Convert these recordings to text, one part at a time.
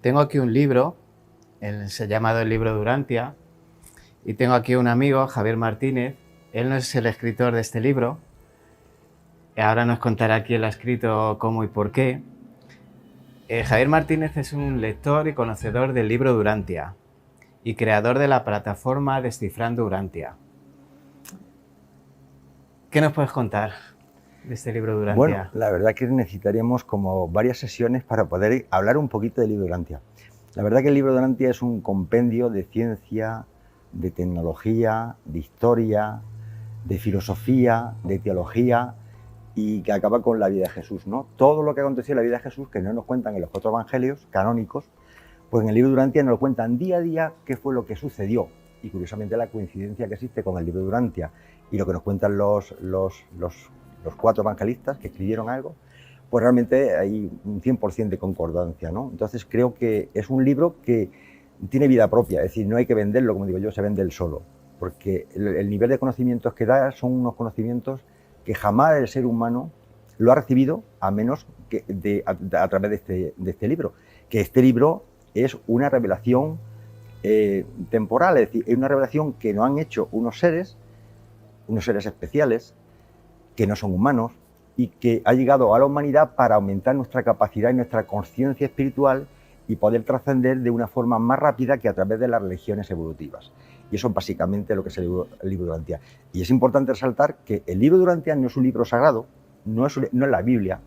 Tengo aquí un libro, se ha llamado El libro de Urantia, y tengo aquí un amigo, Javier Martínez. Él no es el escritor de este libro, ahora nos contará quién lo ha escrito, cómo y por qué. Javier Martínez es un lector y conocedor del libro de Urantia y creador de la plataforma Descifrando Urantia. ¿Qué nos puedes contar de este libro de Urantia? Bueno, la verdad que necesitaríamos como varias sesiones para poder hablar un poquito del libro de Urantia. La verdad que el libro de Urantia es un compendio de ciencia, de tecnología, de historia, de filosofía, de teología y que acaba con la vida de Jesús, ¿no? Todo lo que aconteció en la vida de Jesús, que no nos cuentan en los 4 evangelios canónicos, pues en el libro de Urantia nos lo cuentan día a día qué fue lo que sucedió. Y curiosamente la coincidencia que existe con el libro de Urantia y lo que nos cuentan los 4 evangelistas que escribieron algo, pues realmente hay un 100% de concordancia, ¿no? Entonces creo que es un libro que tiene vida propia, es decir, no hay que venderlo, como digo yo, se vende él solo, porque el nivel de conocimientos que da son unos conocimientos que jamás el ser humano lo ha recibido a menos que a través de este libro, que este libro es una revelación temporal, es decir, es una revelación que nos han hecho unos seres especiales, que no son humanos y que ha llegado a la humanidad para aumentar nuestra capacidad y nuestra conciencia espiritual y poder trascender de una forma más rápida que a través de las religiones evolutivas. Y eso es básicamente lo que es el libro de Urantia. Y es importante resaltar que el libro de Urantia no es un libro sagrado, no es la Biblia,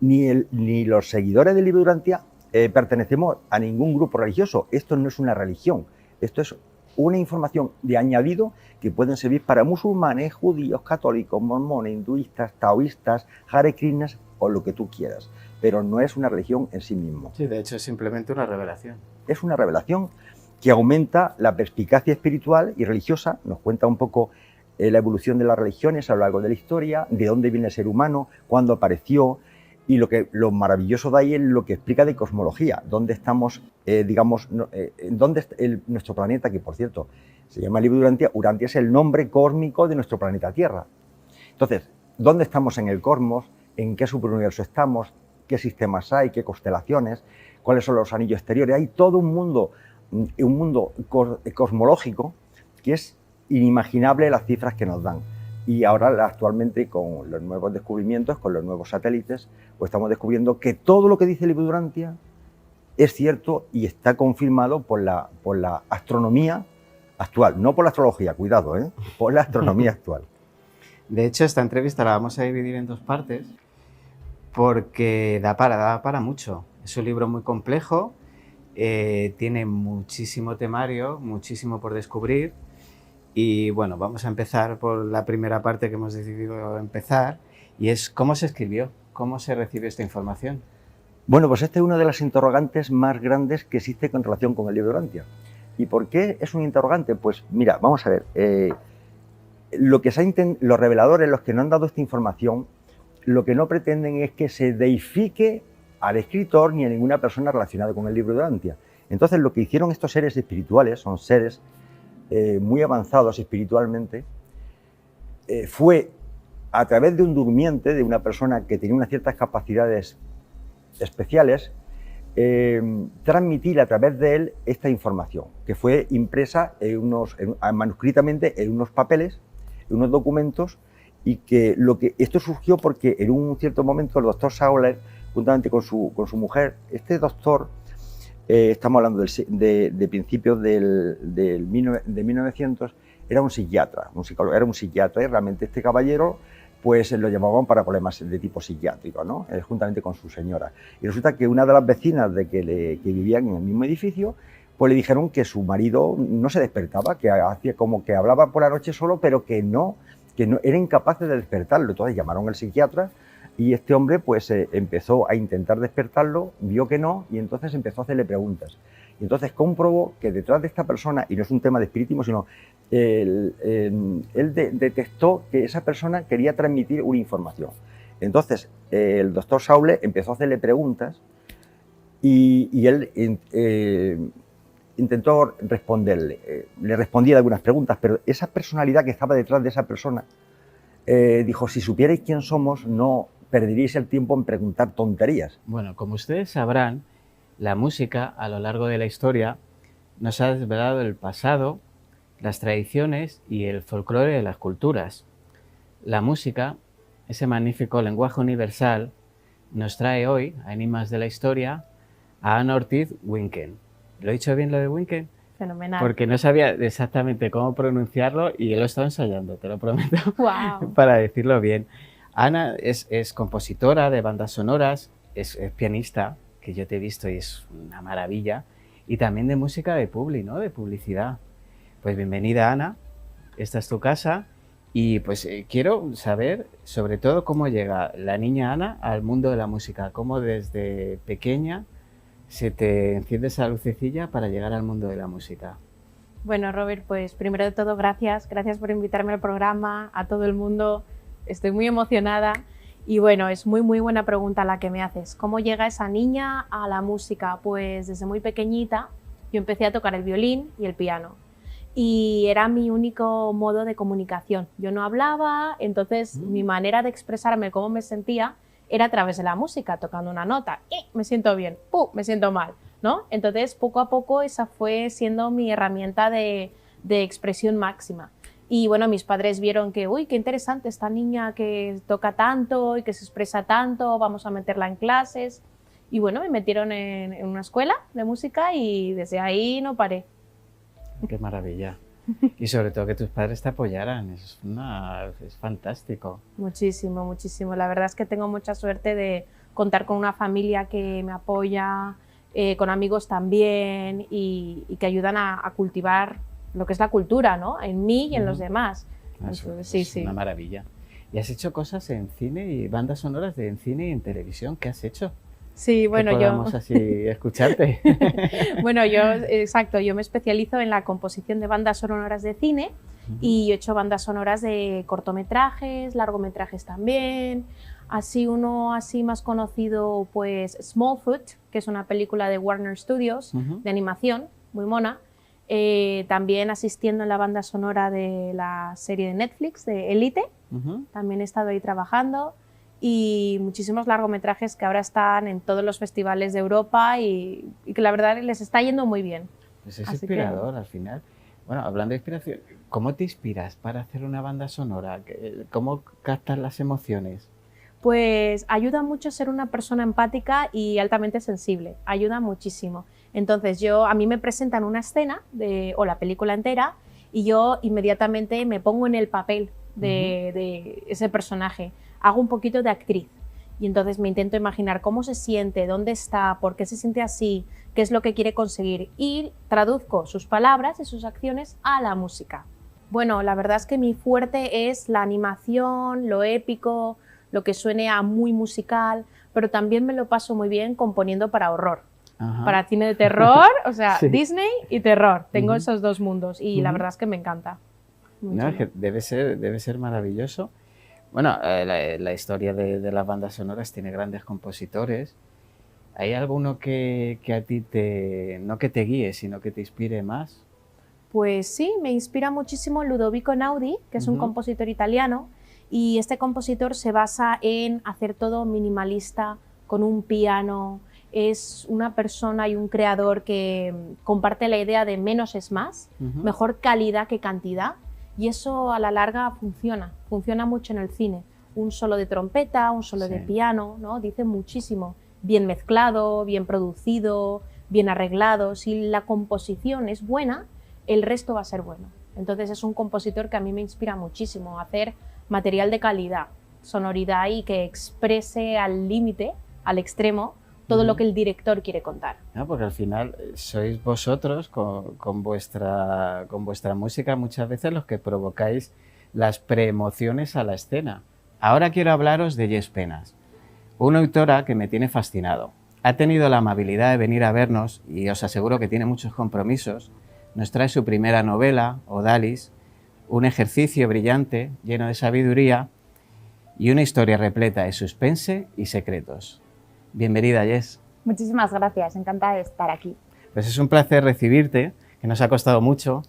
ni los seguidores del libro de Urantia pertenecemos a ningún grupo religioso. Esto no es una religión, esto es una información de añadido que pueden servir para musulmanes, judíos, católicos, mormones, hinduistas, taoístas, Hare Krishnas o lo que tú quieras, pero no es una religión en sí mismo. Sí, de hecho es simplemente una revelación. Es una revelación que aumenta la perspicacia espiritual y religiosa, nos cuenta un poco la evolución de las religiones a lo largo de la historia, de dónde viene el ser humano, cuándo apareció, y lo maravilloso de ahí es lo que explica de cosmología, dónde estamos, dónde está nuestro planeta, que por cierto se llama el libro de Urantia. Urantia es el nombre cósmico de nuestro planeta Tierra. Entonces, ¿dónde estamos en el cosmos? ¿En qué superuniverso estamos? ¿Qué sistemas hay? ¿Qué constelaciones? ¿Cuáles son los anillos exteriores? Hay todo un mundo cosmológico que es inimaginable las cifras que nos dan. Y ahora actualmente con los nuevos descubrimientos, con los nuevos satélites, pues estamos descubriendo que todo lo que dice el libro de Urantia es cierto y está confirmado por la astronomía actual, no por la astrología, cuidado, por la astronomía actual. De hecho, esta entrevista la vamos a dividir en 2 partes porque da para mucho. Es un libro muy complejo, tiene muchísimo temario, muchísimo por descubrir. Y bueno, vamos a empezar por la primera parte que hemos decidido empezar, y es cómo se escribió, cómo se recibe esta información. Bueno, pues esta es una de las interrogantes más grandes que existe con relación con el libro de Urantia. ¿Y por qué es un interrogante? Pues mira, vamos a ver, los reveladores, los que no han dado esta información, lo que no pretenden es que se deifique al escritor ni a ninguna persona relacionada con el libro de Urantia. Entonces lo que hicieron estos seres espirituales, son seres muy avanzados espiritualmente, fue a través de un durmiente, de una persona que tenía unas ciertas capacidades especiales, transmitir a través de él esta información, que fue impresa manuscritamente en unos papeles, en unos documentos, y que esto surgió porque en un cierto momento el doctor Sauler juntamente con su mujer. Este doctor, estamos hablando de principios de 1900, era un psiquiatra, un psicólogo, era un psiquiatra, y realmente este caballero pues lo llamaban para problemas de tipo psiquiátrico, ¿no? Juntamente con su señora. Y resulta que una de las vecinas que vivían en el mismo edificio, pues le dijeron que su marido no se despertaba, que hacía como que hablaba por la noche solo, pero que no era incapaz de despertarlo. Entonces llamaron al psiquiatra y este hombre pues empezó a intentar despertarlo, vio que no, y entonces empezó a hacerle preguntas. Y entonces comprobó que detrás de esta persona, y no es un tema de espiritismo, sino él detectó que esa persona quería transmitir una información. Entonces el doctor Saule empezó a hacerle preguntas y él intentó responderle. Le respondía algunas preguntas, pero esa personalidad que estaba detrás de esa persona dijo: si supierais quién somos, no perderíais el tiempo en preguntar tonterías. Bueno, como ustedes sabrán, la música a lo largo de la historia nos ha desvelado el pasado, las tradiciones y el folclore de las culturas. La música, ese magnífico lenguaje universal, nos trae hoy, a Enigmas de la Historia, a Ana Ortiz Winken. ¿Lo he dicho bien lo de Winken? Fenomenal. Porque no sabía exactamente cómo pronunciarlo y lo he estado ensayando, te lo prometo, Wow. para decirlo bien. Ana es compositora de bandas sonoras, es pianista, que yo te he visto y es una maravilla, y también de música de publi, ¿no? De publicidad. Pues bienvenida, Ana, esta es tu casa, y pues quiero saber sobre todo cómo llega la niña Ana al mundo de la música, cómo desde pequeña se te enciende esa lucecilla para llegar al mundo de la música. Bueno, Robert, pues primero de todo, gracias por invitarme al programa, a todo el mundo, estoy muy emocionada. Y bueno, es muy buena pregunta la que me haces. ¿Cómo llega esa niña a la música? Pues desde muy pequeñita yo empecé a tocar el violín y el piano. Y era mi único modo de comunicación. Yo no hablaba, entonces mi manera de expresarme cómo me sentía era a través de la música, tocando una nota. Me siento bien, me siento mal, ¿no? Entonces, poco a poco esa fue siendo mi herramienta de expresión máxima. Y bueno, mis padres vieron que, uy, qué interesante esta niña que toca tanto y que se expresa tanto, vamos a meterla en clases. Y bueno, me metieron en una escuela de música y desde ahí no paré. Qué maravilla. Y sobre todo que tus padres te apoyaran, es fantástico. Muchísimo. La verdad es que tengo mucha suerte de contar con una familia que me apoya, con amigos también y que ayudan a cultivar lo que es la cultura, ¿no? En mí y en los demás. Es una maravilla. ¿Y has hecho cosas en cine y bandas sonoras en cine y en televisión? ¿Qué has hecho? Sí, bueno, que podamos así escucharte. Bueno, yo me especializo en la composición de bandas sonoras de cine y he hecho bandas sonoras de cortometrajes, largometrajes también. Uno más conocido, pues Smallfoot, que es una película de Warner Studios de animación, muy mona. También asistiendo en la banda sonora de la serie de Netflix de Elite, también he estado ahí trabajando, y muchísimos largometrajes que ahora están en todos los festivales de Europa y que la verdad les está yendo muy bien. Pues es inspirador al final. Bueno, hablando de inspiración, ¿cómo te inspiras para hacer una banda sonora? ¿Cómo captas las emociones? Pues ayuda mucho ser una persona empática y altamente sensible, ayuda muchísimo. Entonces a mí me presentan una escena o la película entera y yo inmediatamente me pongo en el papel de ese personaje, hago un poquito de actriz y entonces me intento imaginar cómo se siente, dónde está, por qué se siente así, qué es lo que quiere conseguir y traduzco sus palabras y sus acciones a la música. Bueno, la verdad es que mi fuerte es la animación, lo épico, lo que suene a muy musical, pero también me lo paso muy bien componiendo para horror. Para cine de terror, o sea, sí. Disney y terror. Tengo esos dos mundos y la verdad es que me encanta. No, es que debe ser maravilloso. Bueno, la historia de las bandas sonoras tiene grandes compositores. ¿Hay alguno que a ti no que te guíe, sino que te inspire más? Pues sí, me inspira muchísimo Ludovico Einaudi, que es un compositor italiano, y este compositor se basa en hacer todo minimalista, con un piano. Es una persona y un creador que comparte la idea de menos es más, mejor calidad que cantidad, y eso a la larga funciona mucho en el cine. Un solo de trompeta, un solo de piano, ¿no? Dice muchísimo. bien mezclado, bien producido, bien arreglado. Si la composición es buena, el resto va a ser bueno. Entonces es un compositor que a mí me inspira muchísimo a hacer material de calidad, sonoridad y que exprese al límite, al extremo, todo lo que el director quiere contar. No, porque al final sois vosotros con vuestra música muchas veces los que provocáis las preemociones a la escena. Ahora quiero hablaros de Jess Penas, una autora que me tiene fascinado. Ha tenido la amabilidad de venir a vernos y os aseguro que tiene muchos compromisos. Nos trae su primera novela, Odalis, un ejercicio brillante, lleno de sabiduría y una historia repleta de suspense y secretos. Bienvenida, Jess. Muchísimas gracias, encantada de estar aquí. Pues es un placer recibirte, que nos ha costado mucho,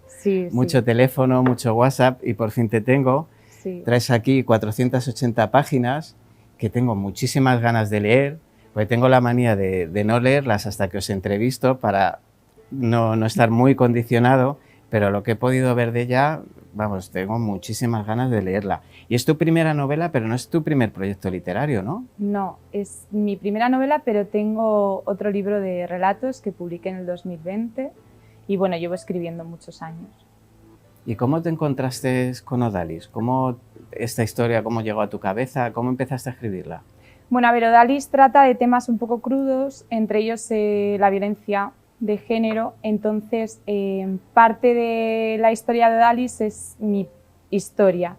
mucho teléfono, mucho WhatsApp y por fin te tengo. Sí. Traes aquí 480 páginas que tengo muchísimas ganas de leer, porque tengo la manía de no leerlas hasta que os entrevisto para no estar muy condicionado, pero lo que he podido ver de ella, vamos, tengo muchísimas ganas de leerla. Y es tu primera novela, pero no es tu primer proyecto literario, ¿no? No, es mi primera novela, pero tengo otro libro de relatos que publiqué en el 2020 y bueno, llevo escribiendo muchos años. ¿Y cómo te encontraste con Odalis? ¿Cómo esta historia, cómo llegó a tu cabeza? ¿Cómo empezaste a escribirla? Bueno, a ver, Odalis trata de temas un poco crudos, entre ellos la violencia de género, entonces parte de la historia de Odalis es mi historia.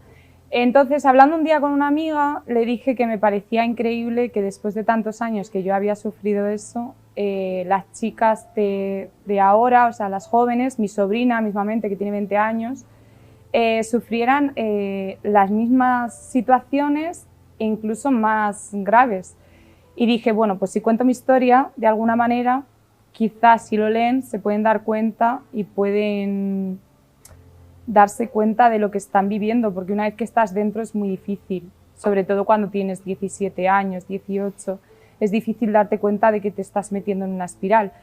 Entonces, hablando un día con una amiga, le dije que me parecía increíble que después de tantos años que yo había sufrido eso, las chicas de ahora, o sea, las jóvenes, mi sobrina mismamente, que tiene 20 años, sufrieran las mismas situaciones e incluso más graves. Y dije, bueno, pues si cuento mi historia, de alguna manera, quizás si lo leen se pueden dar cuenta y pueden darse cuenta de lo que están viviendo, porque una vez que estás dentro es muy difícil, sobre todo cuando tienes 17 años, 18, es difícil darte cuenta de que te estás metiendo en una espiral.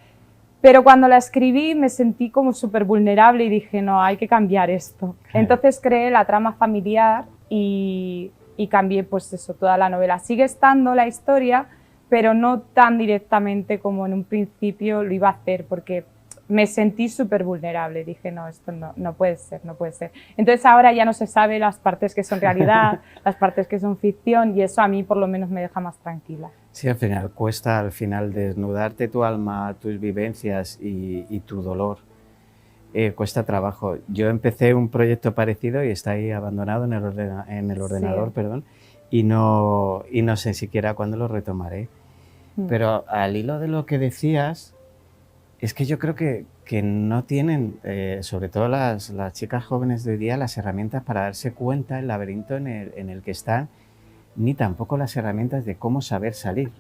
Pero cuando la escribí me sentí como súper vulnerable y dije, no, hay que cambiar esto. Entonces creé la trama familiar y cambié pues eso, toda la novela. Sigue estando la historia, pero no tan directamente como en un principio lo iba a hacer, porque me sentí súper vulnerable. Dije, no, esto no puede ser, no puede ser. Entonces ahora ya no se sabe las partes que son realidad, las partes que son ficción, y eso a mí por lo menos me deja más tranquila. Sí, al final cuesta desnudarte tu alma, tus vivencias y tu dolor. Cuesta trabajo. Yo empecé un proyecto parecido y está ahí abandonado en el ordenador, sí. Perdón, y no sé siquiera cuándo lo retomaré. Pero al hilo de lo que decías, es que yo creo que no tienen, sobre todo las chicas jóvenes de hoy día, las herramientas para darse cuenta del laberinto en el que están, ni tampoco las herramientas de cómo saber salir.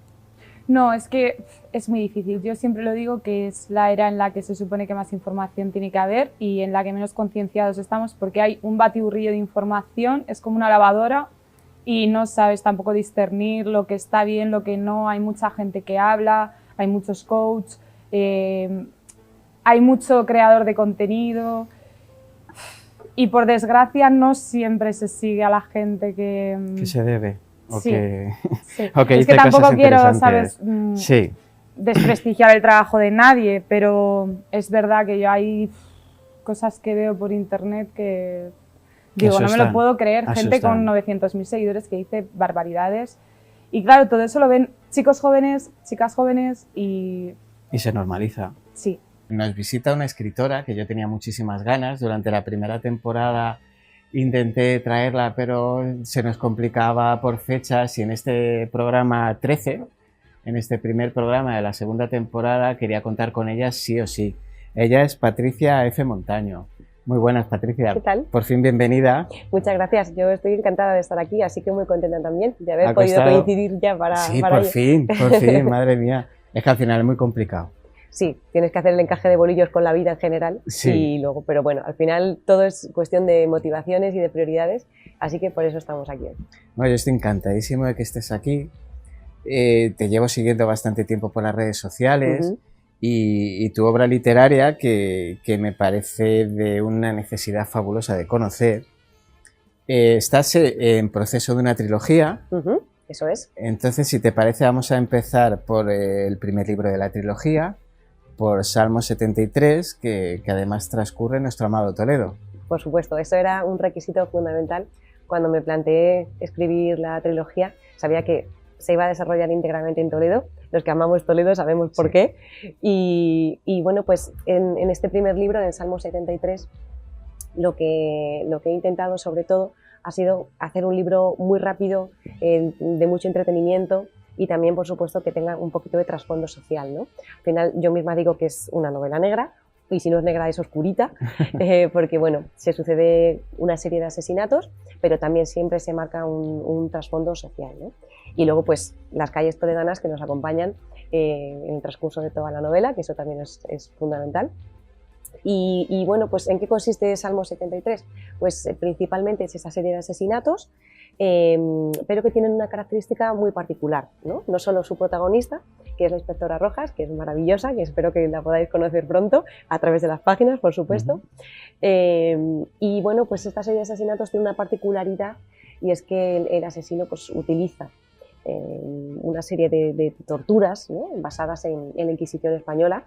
No, es que es muy difícil. Yo siempre lo digo que es la era en la que se supone que más información tiene que haber y en la que menos concienciados estamos, porque hay un batiburrillo de información, es como una lavadora y no sabes tampoco discernir lo que está bien, lo que no. Hay mucha gente que habla, hay muchos coaches, hay mucho creador de contenido y por desgracia no siempre se sigue a la gente que se debe. Sí, sí. Okay, es que tampoco quiero, ¿sabes? Sí. Desprestigiar el trabajo de nadie, pero es verdad que yo hay cosas que veo por internet que digo, no me lo puedo creer, gente con 900.000 seguidores que dice barbaridades y claro, todo eso lo ven chicos jóvenes, chicas jóvenes y se normaliza. Sí. Nos visita una escritora que yo tenía muchísimas ganas. Durante la primera temporada intenté traerla, pero se nos complicaba por fechas y en este programa 13, en este primer programa de la segunda temporada, quería contar con ella sí o sí. Ella es Patricia F. Montaño. Muy buenas, Patricia. ¿Qué tal? Por fin, bienvenida. Muchas gracias. Yo estoy encantada de estar aquí, así que muy contenta también de haber podido coincidir ya para por fin, madre mía. Es que al final es muy complicado. Sí, tienes que hacer el encaje de bolillos con la vida en general, sí. Y luego, pero bueno, al final todo es cuestión de motivaciones y de prioridades, así que por eso estamos aquí hoy. Bueno, yo estoy encantadísimo de que estés aquí. Te llevo siguiendo bastante tiempo por las redes sociales y tu obra literaria, que me parece de una necesidad fabulosa de conocer. Estás en proceso de una trilogía Eso es. Entonces, si te parece, vamos a empezar por el primer libro de la trilogía, por Salmo 73, que además transcurre en nuestro amado Toledo. Por supuesto, eso era un requisito fundamental cuando me planteé escribir la trilogía. Sabía que se iba a desarrollar íntegramente en Toledo. Los que amamos Toledo sabemos por qué. Y bueno, pues en este primer libro, en Salmo 73, lo que he intentado sobre todo ha sido hacer un libro muy rápido, de mucho entretenimiento y también, por supuesto, que tenga un poquito de trasfondo social, ¿no? Al final, yo misma digo que es una novela negra, y si no es negra es oscurita, porque bueno, se sucede una serie de asesinatos, pero también siempre se marca un trasfondo social, ¿no? Y luego, pues, las calles toledanas que nos acompañan en el transcurso de toda la novela, que eso también es fundamental. Y bueno, pues ¿en qué consiste Salmo 73? Pues principalmente es esa serie de asesinatos, pero que tienen una característica muy particular, ¿no? No solo su protagonista, que es la inspectora Rojas, que es maravillosa, que espero que la podáis conocer pronto, a través de las páginas, por supuesto. Y bueno, pues esta serie de asesinatos tiene una particularidad, y es que el asesino pues utiliza una serie de torturas, ¿no? Basadas en la Inquisición española,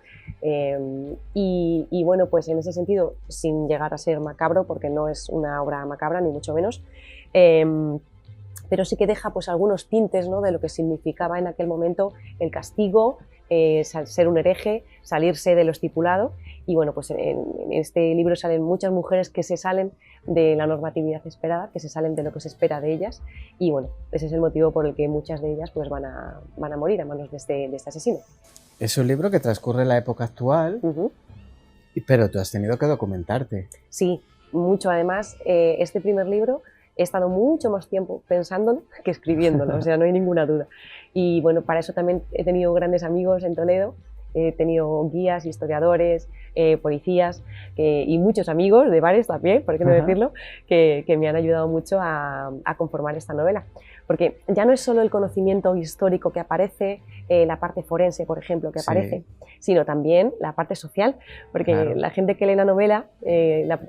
y bueno, pues en ese sentido, sin llegar a ser macabro, porque no es una obra macabra ni mucho menos, pero sí que deja pues algunos tintes, ¿no? De lo que significaba en aquel momento el castigo, ser un hereje, salirse de lo estipulado. Y bueno, pues en este libro salen muchas mujeres que se salen de la normatividad esperada, que se salen de lo que se espera de ellas, y bueno, ese es el motivo por el que muchas de ellas pues van a morir a manos de este asesino. Es un libro que transcurre en la época actual, pero tú has tenido que documentarte. Sí, mucho. Además, este primer libro he estado mucho más tiempo pensándolo que escribiéndolo, o sea, no hay ninguna duda. Y bueno, para eso también he tenido grandes amigos en Toledo. He tenido guías, historiadores, policías y muchos amigos de bares también, por qué no decirlo, que me han ayudado mucho a conformar esta novela. Porque ya no es solo el conocimiento histórico que aparece, la parte forense, por ejemplo, que aparece, sino también la parte social. Porque la gente que lee la novela,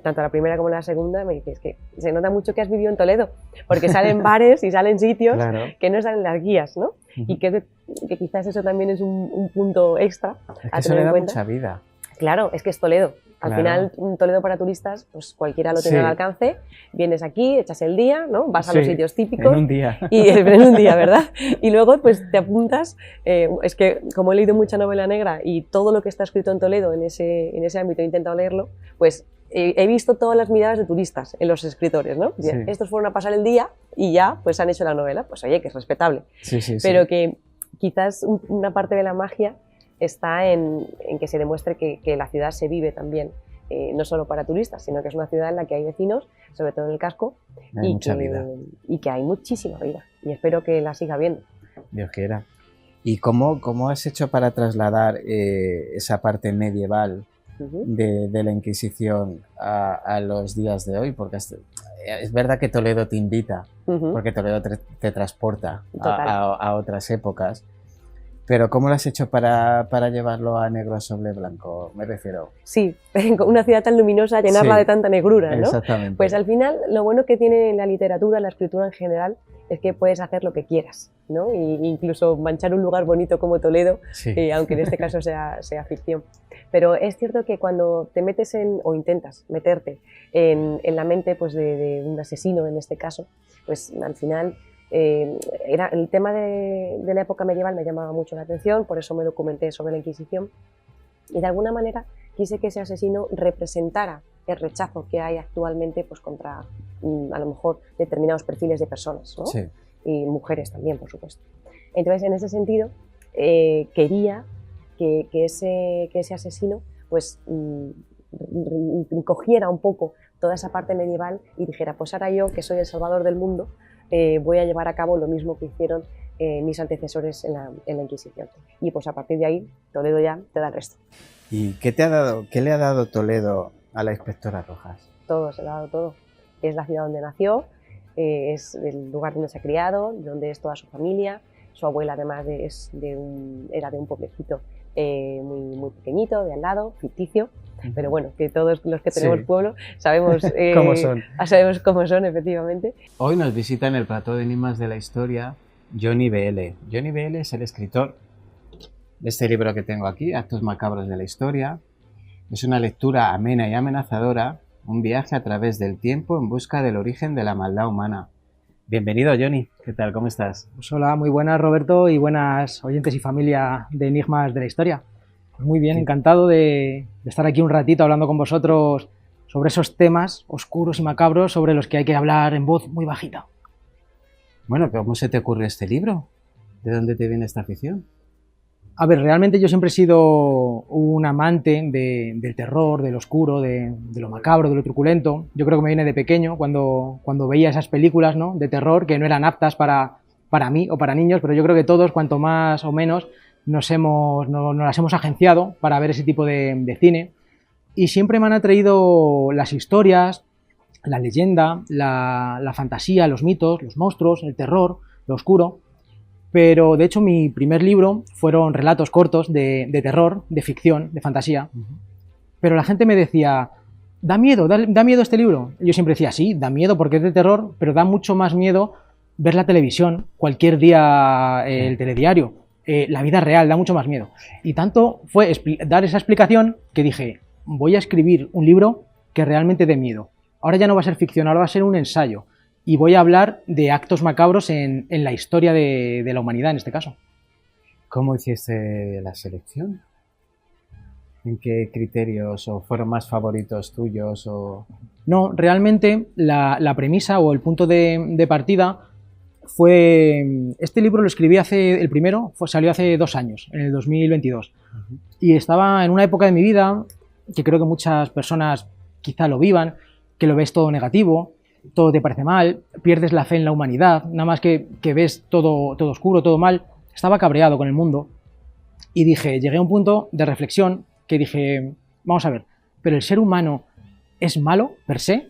tanto la primera como la segunda, me dice, es que se nota mucho que has vivido en Toledo, porque salen bares y salen sitios que no salen las guías, ¿no? Y que quizás eso también es un punto extra es que a tener en cuenta. Mucha vida. Claro, es que es Toledo. Al final, Toledo para turistas, pues cualquiera lo tiene al alcance. Vienes aquí, echas el día, ¿no? Vas a los sitios típicos. En un día. Y en un día, ¿verdad? Y luego, pues te apuntas. Es que, como he leído mucha novela negra y todo lo que está escrito en Toledo en ese ámbito he intentado leerlo, pues he visto todas las miradas de turistas en los escritores, ¿no? Estos fueron a pasar el día y ya, pues han hecho la novela. Pues oye, que es respetable. Pero que quizás una parte de la magia está en que se demuestre que la ciudad se vive también, no solo para turistas, sino que es una ciudad en la que hay vecinos, sobre todo en el casco, y que hay muchísima vida. Y espero que la siga habiendo. Dios quiera. ¿Y cómo has hecho para trasladar esa parte medieval de la Inquisición a los días de hoy? Porque es verdad que Toledo te invita, porque Toledo te transporta a otras épocas. Pero ¿cómo lo has hecho para llevarlo a negro sobre blanco? Me refiero. Sí, una ciudad tan luminosa, llenarla de tanta negrura, ¿no? Exactamente. Pues al final, lo bueno que tiene la literatura, la escritura en general, es que puedes hacer lo que quieras, ¿no? E incluso manchar un lugar bonito como Toledo, aunque en este caso sea ficción. Pero es cierto que cuando te metes o intentas meterte en la mente pues, de un asesino, en este caso, pues al final el tema de la época medieval me llamaba mucho la atención, por eso me documenté sobre la Inquisición, y de alguna manera quise que ese asesino representara el rechazo que hay actualmente pues, contra a lo mejor determinados perfiles de personas, ¿no? Y mujeres también, por supuesto. Entonces, en ese sentido, quería que ese asesino pues, cogiera un poco toda esa parte medieval y dijera, pues ahora yo, que soy el salvador del mundo, voy a llevar a cabo lo mismo que hicieron mis antecesores en la Inquisición. Y pues a partir de ahí, Toledo ya te da el resto. ¿Y qué le ha dado Toledo a la inspectora Rojas? Todo, se le ha dado todo. Es la ciudad donde nació, es el lugar donde se ha criado, donde es toda su familia. Su abuela además era de un pueblecito muy pequeñito, de al lado, ficticio. Pero bueno, que todos los que tenemos pueblo sabemos cómo son. Sabemos cómo son, efectivamente. Hoy nos visita en el plató de Enigmas de la Historia Johnny BL. Johnny BL es el escritor de este libro que tengo aquí, Actos macabros de la historia. Es una lectura amena y amenazadora, un viaje a través del tiempo en busca del origen de la maldad humana. Bienvenido, Johnny. ¿Qué tal? ¿Cómo estás? Pues hola, muy buenas, Roberto, y buenas oyentes y familia de Enigmas de la Historia. Pues muy bien, Sí. encantado de estar aquí un ratito hablando con vosotros sobre esos temas oscuros y macabros sobre los que hay que hablar en voz muy bajita. Bueno, ¿cómo se te ocurrió este libro? ¿De dónde te viene esta afición? A ver, realmente yo siempre he sido un amante del terror, del oscuro, de lo macabro, de lo truculento. Yo creo que me viene de pequeño, cuando veía esas películas, ¿no?, de terror que no eran aptas para mí o para niños, pero yo creo que todos, cuanto más o menos, nos las hemos agenciado para ver ese tipo de cine. Y siempre me han atraído las historias, la leyenda, la fantasía, los mitos, los monstruos, el terror, lo oscuro. Pero de hecho mi primer libro fueron relatos cortos de terror, de ficción, de fantasía. Pero la gente me decía, da miedo este libro. Y yo siempre decía, sí, da miedo porque es de terror, pero da mucho más miedo ver la televisión, cualquier día el telediario, la vida real, da mucho más miedo. Y tanto fue dar esa explicación que dije, voy a escribir un libro que realmente dé miedo. Ahora ya no va a ser ficción, ahora va a ser un ensayo. Y voy a hablar de actos macabros en la historia de la humanidad, en este caso. ¿Cómo hiciste la selección? ¿En qué criterios o fueron más favoritos tuyos? No, realmente la premisa o el punto de partida fue... Este libro lo escribí el primero salió hace 2 años, en el 2022. Y estaba en una época de mi vida que creo que muchas personas quizá lo vivan, que lo ves todo negativo, todo te parece mal, pierdes la fe en la humanidad, nada más que ves todo oscuro, todo mal. Estaba cabreado con el mundo y llegué a un punto de reflexión que dije, vamos a ver, pero el ser humano es malo per se,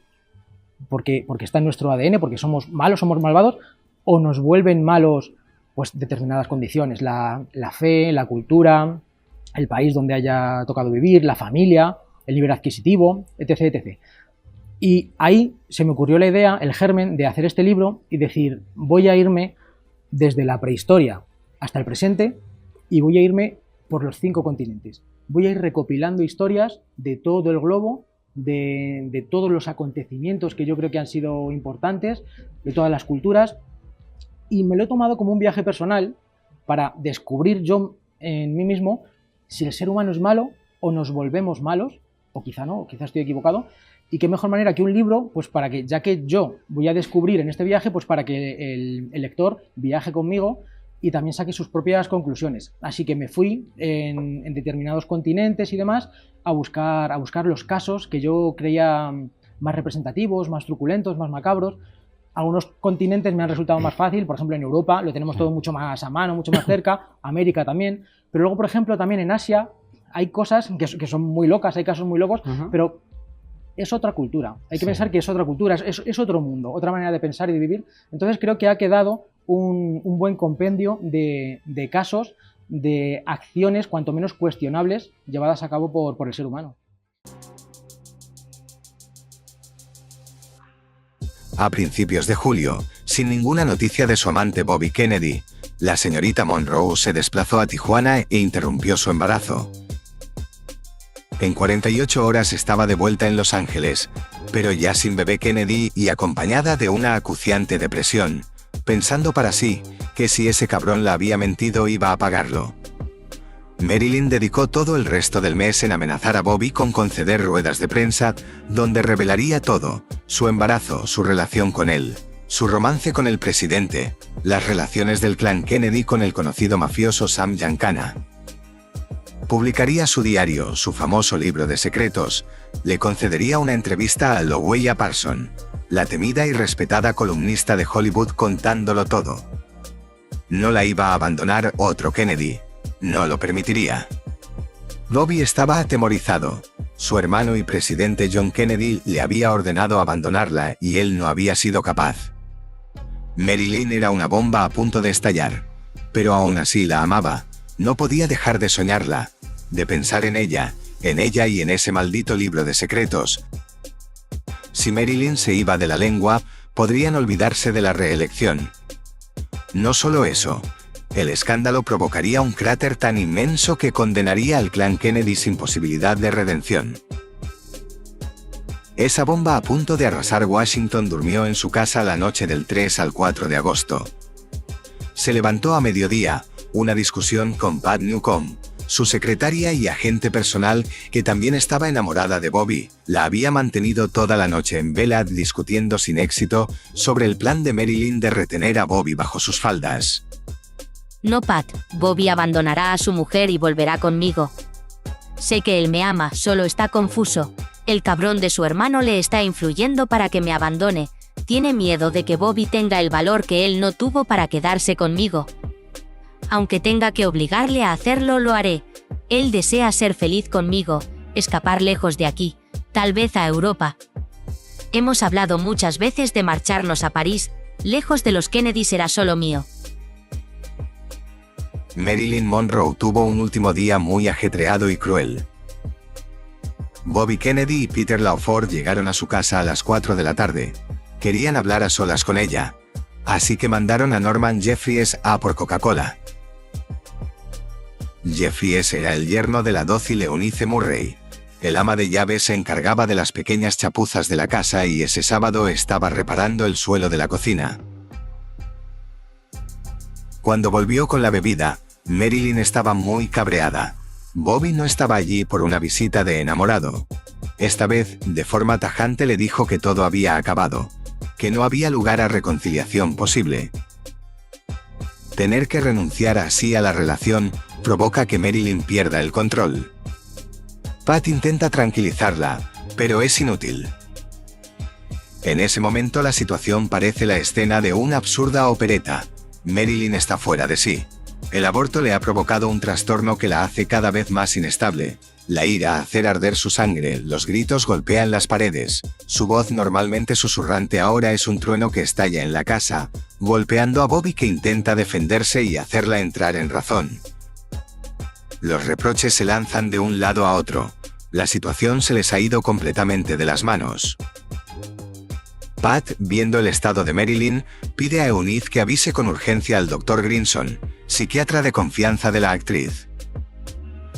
porque está en nuestro ADN, porque somos malos, somos malvados, o nos vuelven malos pues determinadas condiciones, la fe, la cultura, el país donde haya tocado vivir, la familia, el nivel adquisitivo, etc, etc. Y ahí se me ocurrió la idea, el germen, de hacer este libro y decir, voy a irme desde la prehistoria hasta el presente y voy a irme por los 5 continentes. Voy a ir recopilando historias de todo el globo, de todos los acontecimientos que yo creo que han sido importantes, de todas las culturas, y me lo he tomado como un viaje personal para descubrir yo en mí mismo si el ser humano es malo o nos volvemos malos, o quizá no, o quizá estoy equivocado. Y qué mejor manera que un libro, pues para que, ya que yo voy a descubrir en este viaje, pues para que el lector viaje conmigo y también saque sus propias conclusiones. Así que me fui en determinados continentes y demás a buscar los casos que yo creía más representativos, más truculentos, más macabros. Algunos continentes me han resultado más fácil, por ejemplo en Europa lo tenemos todo mucho más a mano, mucho más cerca, América también, pero luego por ejemplo también en Asia hay cosas que son muy locas, hay casos muy locos, pero es otra cultura, hay que pensar que es otra cultura, es otro mundo, otra manera de pensar y de vivir. Entonces creo que ha quedado un buen compendio de casos, de acciones cuanto menos cuestionables llevadas a cabo por el ser humano. A principios de julio, sin ninguna noticia de su amante Bobby Kennedy, la señorita Monroe se desplazó a Tijuana e interrumpió su embarazo. En 48 horas estaba de vuelta en Los Ángeles, pero ya sin bebé Kennedy y acompañada de una acuciante depresión, pensando para sí que si ese cabrón la había mentido iba a pagarlo. Marilyn dedicó todo el resto del mes en amenazar a Bobby con conceder ruedas de prensa, donde revelaría todo: su embarazo, su relación con él, su romance con el presidente, las relaciones del clan Kennedy con el conocido mafioso Sam Giancana. Publicaría su diario, su famoso libro de secretos, le concedería una entrevista a Louella Parson, la temida y respetada columnista de Hollywood, contándolo todo. No la iba a abandonar otro Kennedy. No lo permitiría. Bobby estaba atemorizado. Su hermano y presidente John Kennedy le había ordenado abandonarla y él no había sido capaz. Marilyn era una bomba a punto de estallar, pero aún así la amaba. No podía dejar de soñarla, de pensar en ella y en ese maldito libro de secretos. Si Marilyn se iba de la lengua, podrían olvidarse de la reelección. No solo eso, el escándalo provocaría un cráter tan inmenso que condenaría al clan Kennedy sin posibilidad de redención. Esa bomba a punto de arrasar Washington durmió en su casa la noche del 3 al 4 de agosto. Se levantó a mediodía, una discusión con Pat Newcomb, su secretaria y agente personal, que también estaba enamorada de Bobby. La había mantenido toda la noche en vela discutiendo sin éxito sobre el plan de Marilyn de retener a Bobby bajo sus faldas. No, Pat, Bobby abandonará a su mujer y volverá conmigo. Sé que él me ama, solo está confuso. El cabrón de su hermano le está influyendo para que me abandone. Tiene miedo de que Bobby tenga el valor que él no tuvo para quedarse conmigo. Aunque tenga que obligarle a hacerlo, lo haré. Él desea ser feliz conmigo, escapar lejos de aquí, tal vez a Europa. Hemos hablado muchas veces de marcharnos a París, lejos de los Kennedy será solo mío. Marilyn Monroe tuvo un último día muy ajetreado y cruel. Bobby Kennedy y Peter Lawford llegaron a su casa a las 4 de la tarde. Querían hablar a solas con ella, así que mandaron a Norman Jeffries a por Coca-Cola. Jeffries era el yerno de la dócil Eunice Murray. El ama de llaves se encargaba de las pequeñas chapuzas de la casa y ese sábado estaba reparando el suelo de la cocina. Cuando volvió con la bebida, Marilyn estaba muy cabreada. Bobby no estaba allí por una visita de enamorado. Esta vez, de forma tajante le dijo que todo había acabado, que no había lugar a reconciliación posible. Tener que renunciar así a la relación provoca que Marilyn pierda el control. Pat intenta tranquilizarla, pero es inútil. En ese momento la situación parece la escena de una absurda opereta. Marilyn está fuera de sí. El aborto le ha provocado un trastorno que la hace cada vez más inestable. La ira hace arder su sangre, los gritos golpean las paredes. Su voz normalmente susurrante ahora es un trueno que estalla en la casa, golpeando a Bobby que intenta defenderse y hacerla entrar en razón. Los reproches se lanzan de un lado a otro. La situación se les ha ido completamente de las manos. Pat, viendo el estado de Marilyn, pide a Eunice que avise con urgencia al Dr. Grinson, psiquiatra de confianza de la actriz.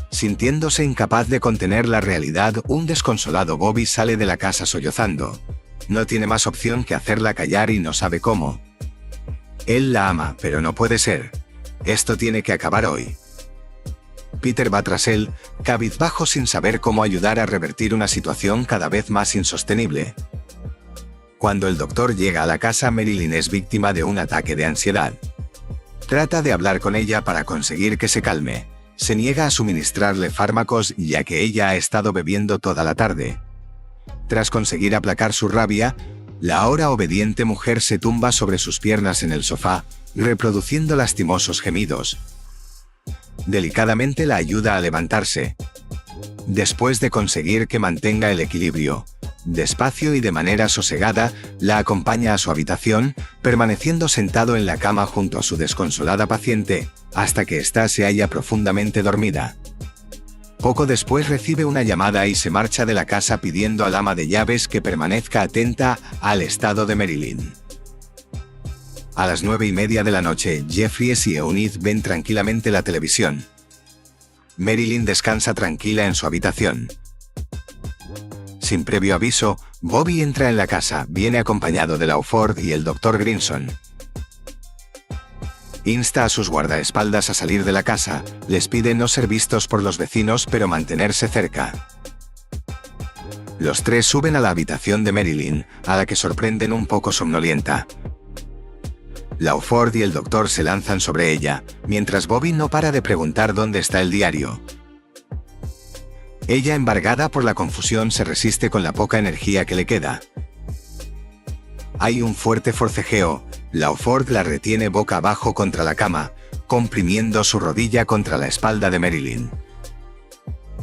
Sintiéndose incapaz de contener la realidad, un desconsolado Bobby sale de la casa sollozando. No tiene más opción que hacerla callar y no sabe cómo. Él la ama, pero no puede ser. Esto tiene que acabar hoy. Peter va tras él, cabizbajo sin saber cómo ayudar a revertir una situación cada vez más insostenible. Cuando el doctor llega a la casa, Marilyn es víctima de un ataque de ansiedad. Trata de hablar con ella para conseguir que se calme. Se niega a suministrarle fármacos ya que ella ha estado bebiendo toda la tarde. Tras conseguir aplacar su rabia, la ahora obediente mujer se tumba sobre sus piernas en el sofá, reproduciendo lastimosos gemidos. Delicadamente la ayuda a levantarse. Después de conseguir que mantenga el equilibrio, despacio y de manera sosegada, la acompaña a su habitación, permaneciendo sentado en la cama junto a su desconsolada paciente, hasta que ésta se halla profundamente dormida. Poco después recibe una llamada y se marcha de la casa pidiendo al ama de llaves que permanezca atenta al estado de Marilyn. A las 9:30 de la noche, Jeffries y Eunice ven tranquilamente la televisión. Marilyn descansa tranquila en su habitación. Sin previo aviso, Bobby entra en la casa, viene acompañado de Lawford y el Dr. Grinson. Insta a sus guardaespaldas a salir de la casa, les pide no ser vistos por los vecinos pero mantenerse cerca. Los tres suben a la habitación de Marilyn, a la que sorprenden un poco somnolienta. Lawford y el doctor se lanzan sobre ella, mientras Bobby no para de preguntar dónde está el diario. Ella, embargada por la confusión, se resiste con la poca energía que le queda. Hay un fuerte forcejeo. Lawford la retiene boca abajo contra la cama, comprimiendo su rodilla contra la espalda de Marilyn.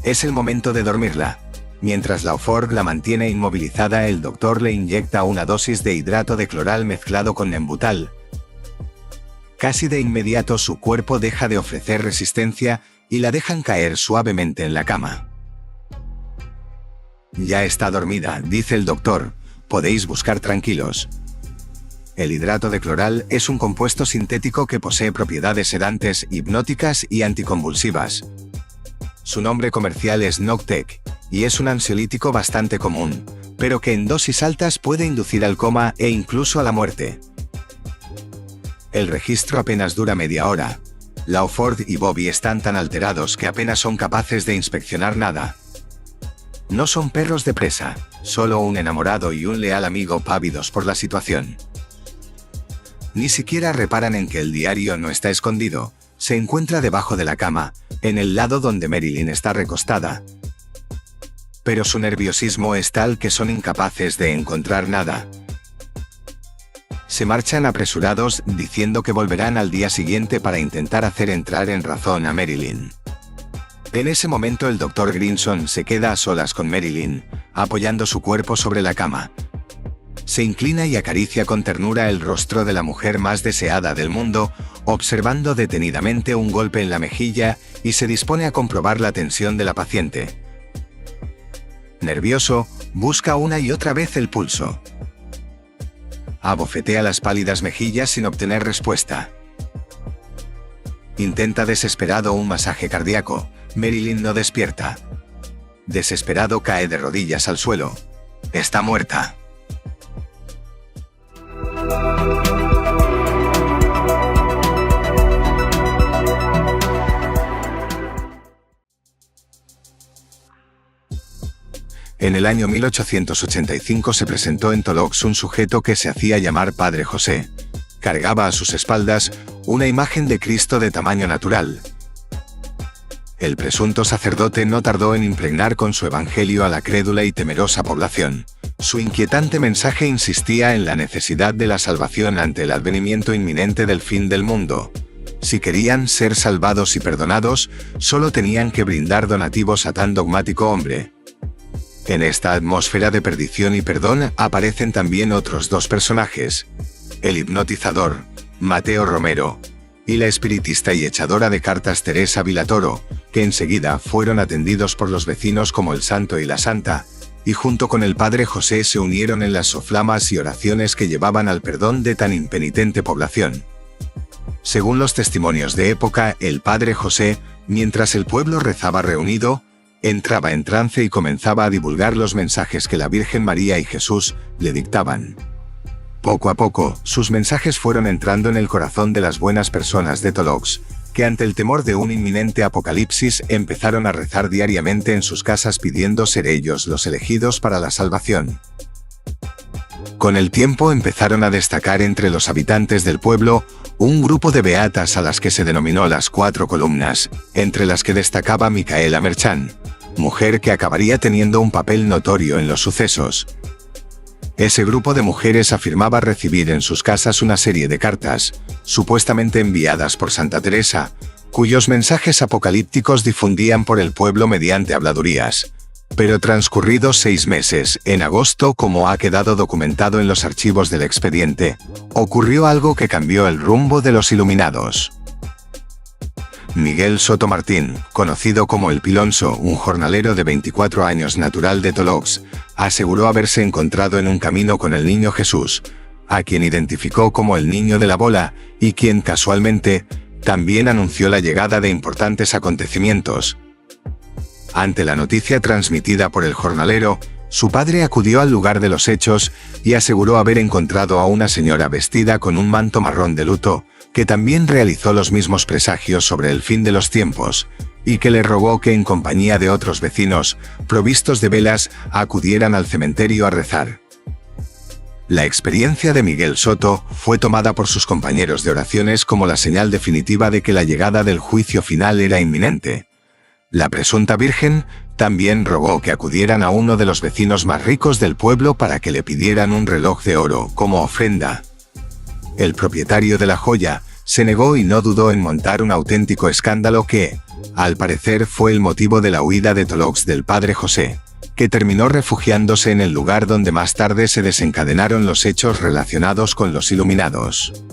Es el momento de dormirla. Mientras Lawford la mantiene inmovilizada, el doctor le inyecta una dosis de hidrato de cloral mezclado con Nembutal. Casi de inmediato su cuerpo deja de ofrecer resistencia y la dejan caer suavemente en la cama. Ya está dormida, dice el doctor, podéis buscar tranquilos. El hidrato de cloral es un compuesto sintético que posee propiedades sedantes, hipnóticas y anticonvulsivas. Su nombre comercial es Noctec, y es un ansiolítico bastante común, pero que en dosis altas puede inducir al coma e incluso a la muerte. El registro apenas dura media hora. Lawford y Bobby están tan alterados que apenas son capaces de inspeccionar nada. No son perros de presa, solo un enamorado y un leal amigo pávidos por la situación. Ni siquiera reparan en que el diario no está escondido, se encuentra debajo de la cama, en el lado donde Marilyn está recostada. Pero su nerviosismo es tal que son incapaces de encontrar nada. Se marchan apresurados diciendo que volverán al día siguiente para intentar hacer entrar en razón a Marilyn. En ese momento el Dr. Grinson se queda a solas con Marilyn, apoyando su cuerpo sobre la cama. Se inclina y acaricia con ternura el rostro de la mujer más deseada del mundo, observando detenidamente un golpe en la mejilla y se dispone a comprobar la tensión de la paciente. Nervioso, busca una y otra vez el pulso. Abofetea las pálidas mejillas sin obtener respuesta. Intenta desesperado un masaje cardíaco. Marilyn no despierta. Desesperado cae de rodillas al suelo. Está muerta. En el año 1885 se presentó en Tolox un sujeto que se hacía llamar Padre José. Cargaba a sus espaldas una imagen de Cristo de tamaño natural. El presunto sacerdote no tardó en impregnar con su evangelio a la crédula y temerosa población. Su inquietante mensaje insistía en la necesidad de la salvación ante el advenimiento inminente del fin del mundo. Si querían ser salvados y perdonados, solo tenían que brindar donativos a tan dogmático hombre. En esta atmósfera de perdición y perdón aparecen también otros dos personajes: el hipnotizador, Mateo Romero, y la espiritista y echadora de cartas Teresa Vilatoro, que enseguida fueron atendidos por los vecinos como el santo y la santa, y junto con el Padre José se unieron en las soflamas y oraciones que llevaban al perdón de tan impenitente población. Según los testimonios de época, el Padre José, mientras el pueblo rezaba reunido, entraba en trance y comenzaba a divulgar los mensajes que la Virgen María y Jesús le dictaban. Poco a poco, sus mensajes fueron entrando en el corazón de las buenas personas de Tolox, que ante el temor de un inminente apocalipsis empezaron a rezar diariamente en sus casas pidiendo ser ellos los elegidos para la salvación. Con el tiempo empezaron a destacar entre los habitantes del pueblo un grupo de beatas a las que se denominó las 4 columnas, entre las que destacaba Micaela Merchán, mujer que acabaría teniendo un papel notorio en los sucesos. Ese grupo de mujeres afirmaba recibir en sus casas una serie de cartas, supuestamente enviadas por Santa Teresa, cuyos mensajes apocalípticos difundían por el pueblo mediante habladurías. Pero transcurridos 6 meses, en agosto, como ha quedado documentado en los archivos del expediente, ocurrió algo que cambió el rumbo de los iluminados. Miguel Soto Martín, conocido como El Pilonso, un jornalero de 24 años natural de Tolox, aseguró haberse encontrado en un camino con el niño Jesús, a quien identificó como el niño de la bola, y quien casualmente también anunció la llegada de importantes acontecimientos. Ante la noticia transmitida por el jornalero, su padre acudió al lugar de los hechos y aseguró haber encontrado a una señora vestida con un manto marrón de luto, que también realizó los mismos presagios sobre el fin de los tiempos, y que le rogó que en compañía de otros vecinos, provistos de velas, acudieran al cementerio a rezar. La experiencia de Miguel Soto fue tomada por sus compañeros de oraciones como la señal definitiva de que la llegada del juicio final era inminente. La presunta Virgen también rogó que acudieran a uno de los vecinos más ricos del pueblo para que le pidieran un reloj de oro como ofrenda. El propietario de la joya se negó y no dudó en montar un auténtico escándalo que, al parecer, fue el motivo de la huida de Tolox del Padre José, que terminó refugiándose en el lugar donde más tarde se desencadenaron los hechos relacionados con los iluminados.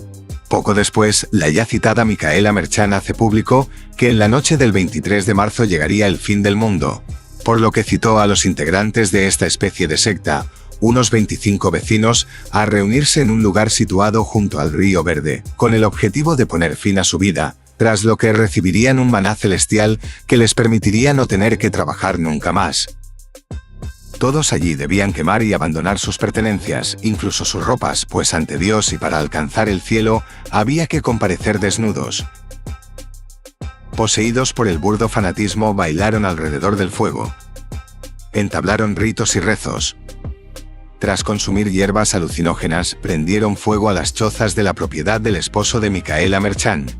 Poco después, la ya citada Micaela Merchán hace público que en la noche del 23 de marzo llegaría el fin del mundo, por lo que citó a los integrantes de esta especie de secta, unos 25 vecinos, a reunirse en un lugar situado junto al río Verde, con el objetivo de poner fin a su vida, tras lo que recibirían un maná celestial que les permitiría no tener que trabajar nunca más. Todos allí debían quemar y abandonar sus pertenencias, incluso sus ropas, pues ante Dios y para alcanzar el cielo, había que comparecer desnudos. Poseídos por el burdo fanatismo, bailaron alrededor del fuego. Entablaron ritos y rezos. Tras consumir hierbas alucinógenas, prendieron fuego a las chozas de la propiedad del esposo de Micaela Merchant.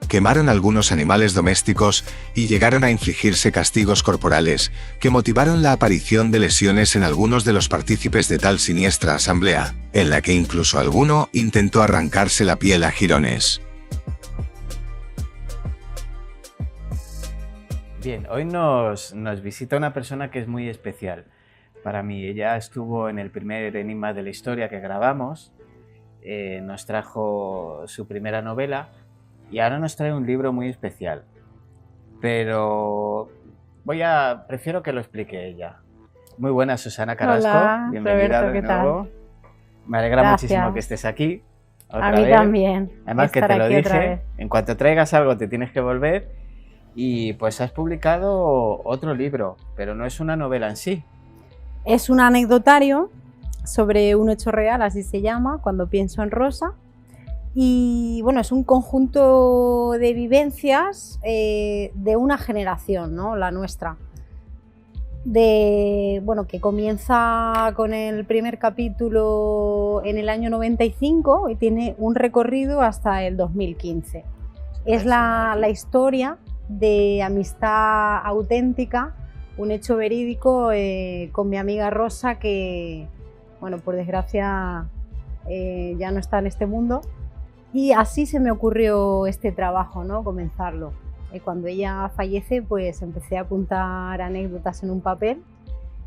Quemaron algunos animales domésticos y llegaron a infligirse castigos corporales, que motivaron la aparición de lesiones en algunos de los partícipes de tal siniestra asamblea, en la que incluso alguno intentó arrancarse la piel a jirones. Bien, hoy nos visita una persona que es muy especial para mí. Ella estuvo en el primer Enigma de la Historia que grabamos, nos trajo su primera novela y ahora nos trae un libro muy especial. Pero prefiero que lo explique ella. Muy buena, Susana Carrasco. Hola, bienvenida Roberto, de ¿qué nuevo. Me alegra Gracias. muchísimo que estés aquí. Otra A mí vez. también. Además que estar te lo aquí otra dije, vez. en cuanto traigas algo te tienes que volver. Y pues has publicado otro libro, pero no es una novela en sí. Es un anecdotario sobre un hecho real, así se llama, Cuando pienso en Rosa. Y bueno, es un conjunto de vivencias de una generación, ¿no? La nuestra. Que comienza con el primer capítulo en el año 95 y tiene un recorrido hasta el 2015. Es la historia de amistad auténtica, un hecho verídico con mi amiga Rosa, que, bueno, por desgracia ya no está en este mundo. Y así se me ocurrió este trabajo, ¿no? Comenzarlo. Cuando ella fallece, pues empecé a apuntar anécdotas en un papel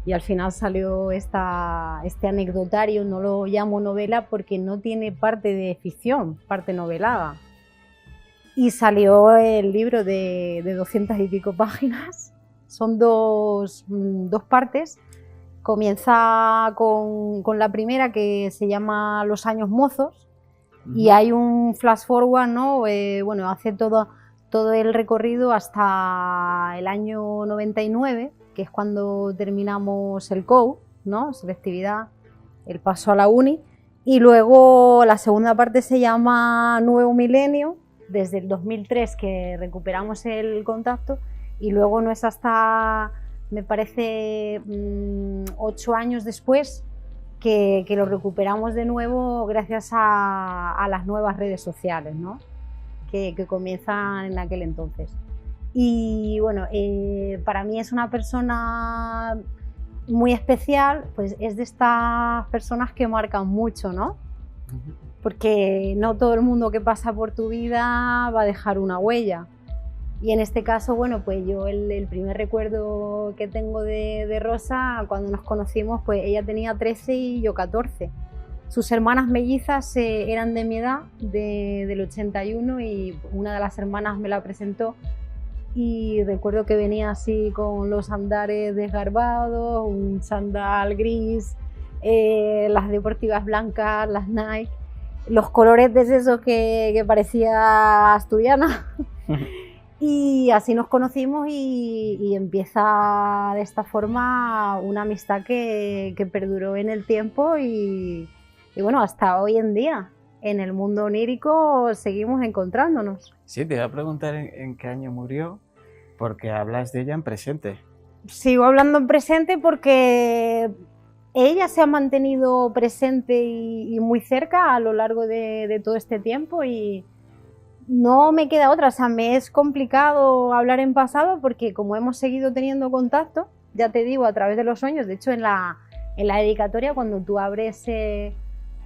y al final salió este anecdotario. No lo llamo novela porque no tiene parte de ficción, parte novelada. Y salió el libro de 200 y pico páginas. Son dos partes. Comienza con la primera, que se llama Los años mozos, y hay un flash forward, ¿no? Hace todo el recorrido hasta el año 99, que es cuando terminamos el COU, ¿no? Selectividad, el paso a la uni. Y luego la segunda parte se llama Nuevo Milenio, desde el 2003 que recuperamos el contacto, y luego no es hasta, me parece, 8 años después que lo recuperamos de nuevo gracias a las nuevas redes sociales, ¿no? que comienzan en aquel entonces. Y bueno, para mí es una persona muy especial, pues es de estas personas que marcan mucho, ¿no? Porque no todo el mundo que pasa por tu vida va a dejar una huella. Y en este caso, bueno, pues yo el primer recuerdo que tengo de Rosa, cuando nos conocimos, pues ella tenía 13 y yo 14. Sus hermanas mellizas eran de mi edad, del 81, y una de las hermanas me la presentó. Y recuerdo que venía así con los andares desgarbados, un chándal gris, las deportivas blancas, las Nike, los coloretes esos que parecía asturiana. Y así nos conocimos y empieza de esta forma una amistad que perduró en el tiempo y bueno, hasta hoy en día. En el mundo onírico seguimos encontrándonos. Sí, te iba a preguntar en qué año murió, porque hablas de ella en presente. Sigo hablando en presente porque ella se ha mantenido presente y muy cerca a lo largo de todo este tiempo, y no me queda otra. O sea, me es complicado hablar en pasado porque como hemos seguido teniendo contacto, ya te digo, a través de los sueños. De hecho, en la dedicatoria, cuando tú abres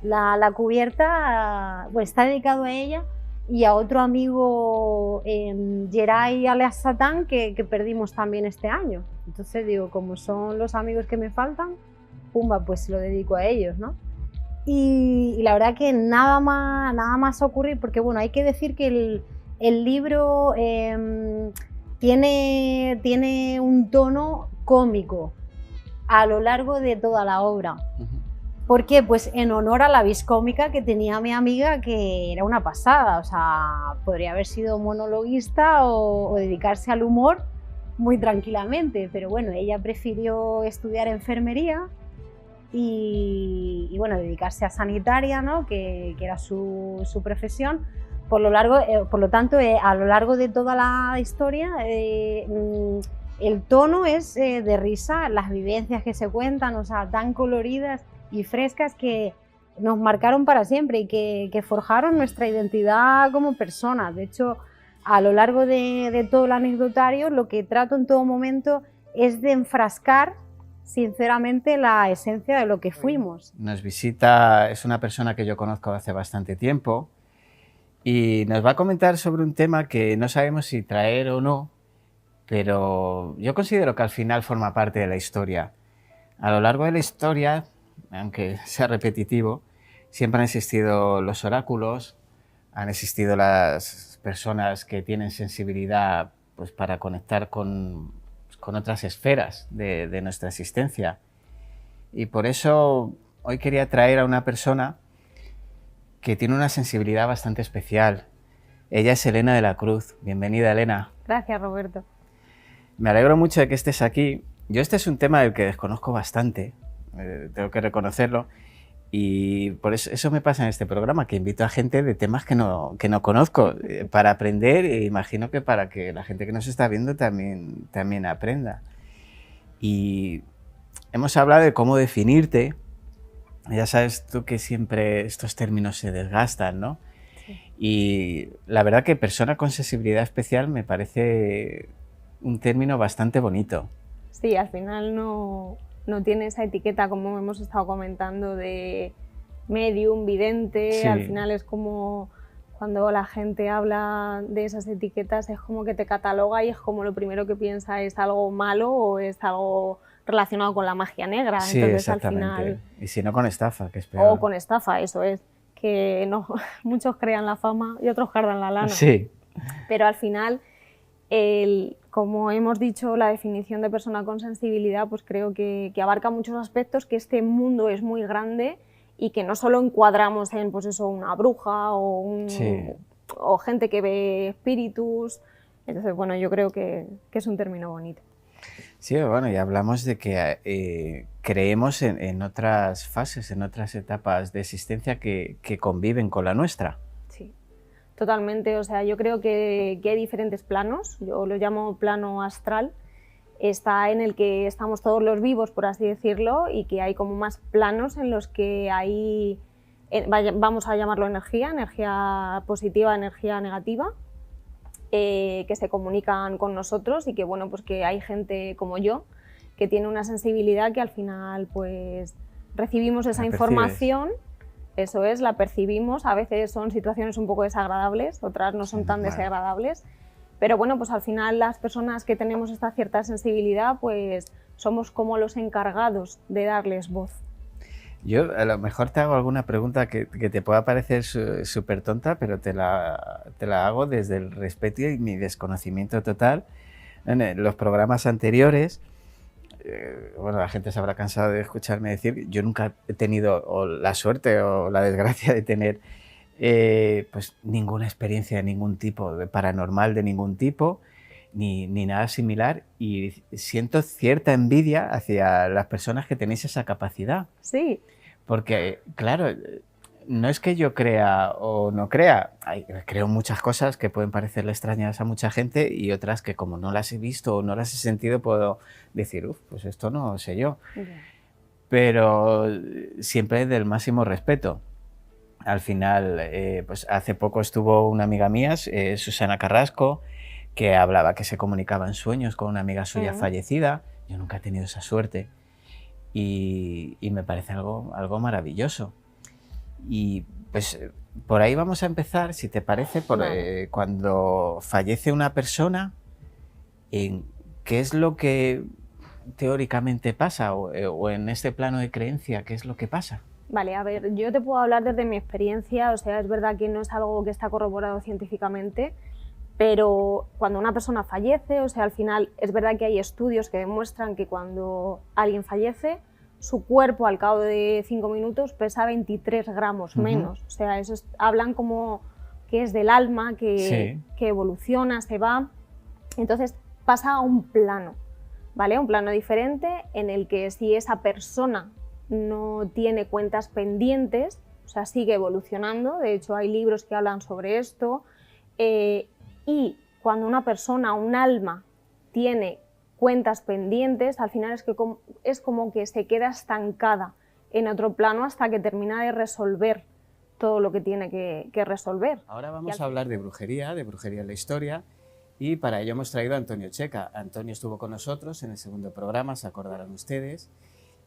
la cubierta, pues está dedicado a ella y a otro amigo, Geray alias Satán, que perdimos también este año. Entonces digo, como son los amigos que me faltan, pumba, pues lo dedico a ellos, ¿no? Y la verdad que nada más ocurrir, porque bueno, hay que decir que el libro tiene un tono cómico a lo largo de toda la obra. ¿Por qué? Pues en honor a la vis cómica que tenía mi amiga, que era una pasada. O sea, podría haber sido monologuista o dedicarse al humor muy tranquilamente, pero bueno, ella prefirió estudiar enfermería y bueno, dedicarse a sanitaria, ¿no? que era su profesión. Por lo tanto, a lo largo de toda la historia, el tono es de risa, las vivencias que se cuentan, o sea, tan coloridas y frescas que nos marcaron para siempre y que forjaron nuestra identidad como personas. De hecho, a lo largo de todo el anecdotario, lo que trato en todo momento es de enfrascar sinceramente la esencia de lo que fuimos. Nos visita, es una persona que yo conozco hace bastante tiempo y nos va a comentar sobre un tema que no sabemos si traer o no, pero yo considero que al final forma parte de la historia. A lo largo de la historia, aunque sea repetitivo, siempre han existido los oráculos, han existido las personas que tienen sensibilidad pues, para conectar con otras esferas de nuestra existencia. Y por eso hoy quería traer a una persona que tiene una sensibilidad bastante especial. Ella es Elena de la Cruz. Bienvenida, Elena. Gracias, Roberto. Me alegro mucho de que estés aquí. Yo este es un tema del que desconozco bastante, tengo que reconocerlo, y por eso me pasa en este programa, que invito a gente de temas que no conozco, para aprender, e imagino que para que la gente que nos está viendo también aprenda. Y hemos hablado de cómo definirte. Ya sabes tú que siempre estos términos se desgastan, ¿no? Sí. Y la verdad que persona con sensibilidad especial me parece un término bastante bonito. Sí, al final no tiene esa etiqueta, como hemos estado comentando, de medium, vidente. Sí. Al final es como cuando la gente habla de esas etiquetas, es como que te cataloga y es como lo primero que piensa es algo malo o es algo relacionado con la magia negra. Sí, entonces, exactamente. Al final, y si no, con estafa, que es peor. O con estafa, eso es. Que no, muchos crean la fama y otros cardan la lana. Sí. Pero al final, como hemos dicho, la definición de persona con sensibilidad, pues creo que abarca muchos aspectos, que este mundo es muy grande y que no solo encuadramos en pues eso, una bruja o gente que ve espíritus. Entonces, bueno, yo creo que es un término bonito. Sí, bueno, y hablamos de que creemos en otras fases, en otras etapas de existencia que conviven con la nuestra. Sí, totalmente. O sea, yo creo que hay diferentes planos. Yo lo llamo plano astral. Está en el que estamos todos los vivos, por así decirlo, y que hay como más planos en los que hay, vamos a llamarlo energía positiva, energía negativa, que se comunican con nosotros y que, bueno, pues que hay gente como yo que tiene una sensibilidad que al final pues recibimos esa información, eso es, la percibimos, a veces son situaciones un poco desagradables, otras no son tan desagradables, pero bueno, pues al final las personas que tenemos esta cierta sensibilidad pues somos como los encargados de darles voz. Yo a lo mejor te hago alguna pregunta que te pueda parecer súper tonta, pero te la hago desde el respeto y mi desconocimiento total. En los programas anteriores, bueno, la gente se habrá cansado de escucharme decir, yo nunca he tenido o la suerte o la desgracia de tener pues ninguna experiencia de ningún tipo, de paranormal de ningún tipo, ni nada similar, y siento cierta envidia hacia las personas que tenéis esa capacidad. Sí. Porque, claro, no es que yo crea o no crea, creo muchas cosas que pueden parecerle extrañas a mucha gente y otras que como no las he visto o no las he sentido puedo decir, pues esto no sé yo. Pero siempre del máximo respeto. Al final, pues hace poco estuvo una amiga mía, Susana Carrasco, que hablaba que se comunicaba en sueños con una amiga suya fallecida. Yo nunca he tenido esa suerte y me parece algo maravilloso. Y pues por ahí vamos a empezar, si te parece, cuando fallece una persona, ¿qué es lo que teóricamente pasa? O en este plano de creencia, ¿qué es lo que pasa? Vale, a ver, yo te puedo hablar desde mi experiencia, o sea, es verdad que no es algo que está corroborado científicamente, pero cuando una persona fallece, o sea, al final es verdad que hay estudios que demuestran que cuando alguien fallece, su cuerpo al cabo de 5 minutos pesa 23 gramos menos. O sea, eso hablan como que es del alma, que evoluciona, se va. Entonces pasa a un plano, ¿vale? Un plano diferente en el que si esa persona no tiene cuentas pendientes, o sea, sigue evolucionando. De hecho, hay libros que hablan sobre esto. Y cuando una persona, un alma, tiene cuentas pendientes, al final es como que se queda estancada en otro plano hasta que termina de resolver todo lo que tiene que resolver. Ahora vamos a hablar de brujería en la historia, y para ello hemos traído a Antonio Checa. Antonio estuvo con nosotros en el segundo programa, se acordarán ustedes,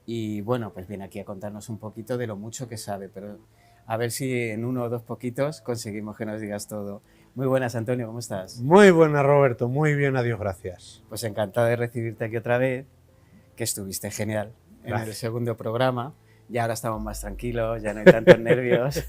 y bueno, pues viene aquí a contarnos un poquito de lo mucho que sabe, pero a ver si en uno o dos poquitos conseguimos que nos digas todo. Muy buenas, Antonio, ¿cómo estás? Muy buenas, Roberto, muy bien, adiós, gracias. Pues encantado de recibirte aquí otra vez, que estuviste genial en el segundo programa. Ya ahora estamos más tranquilos, ya no hay tantos nervios,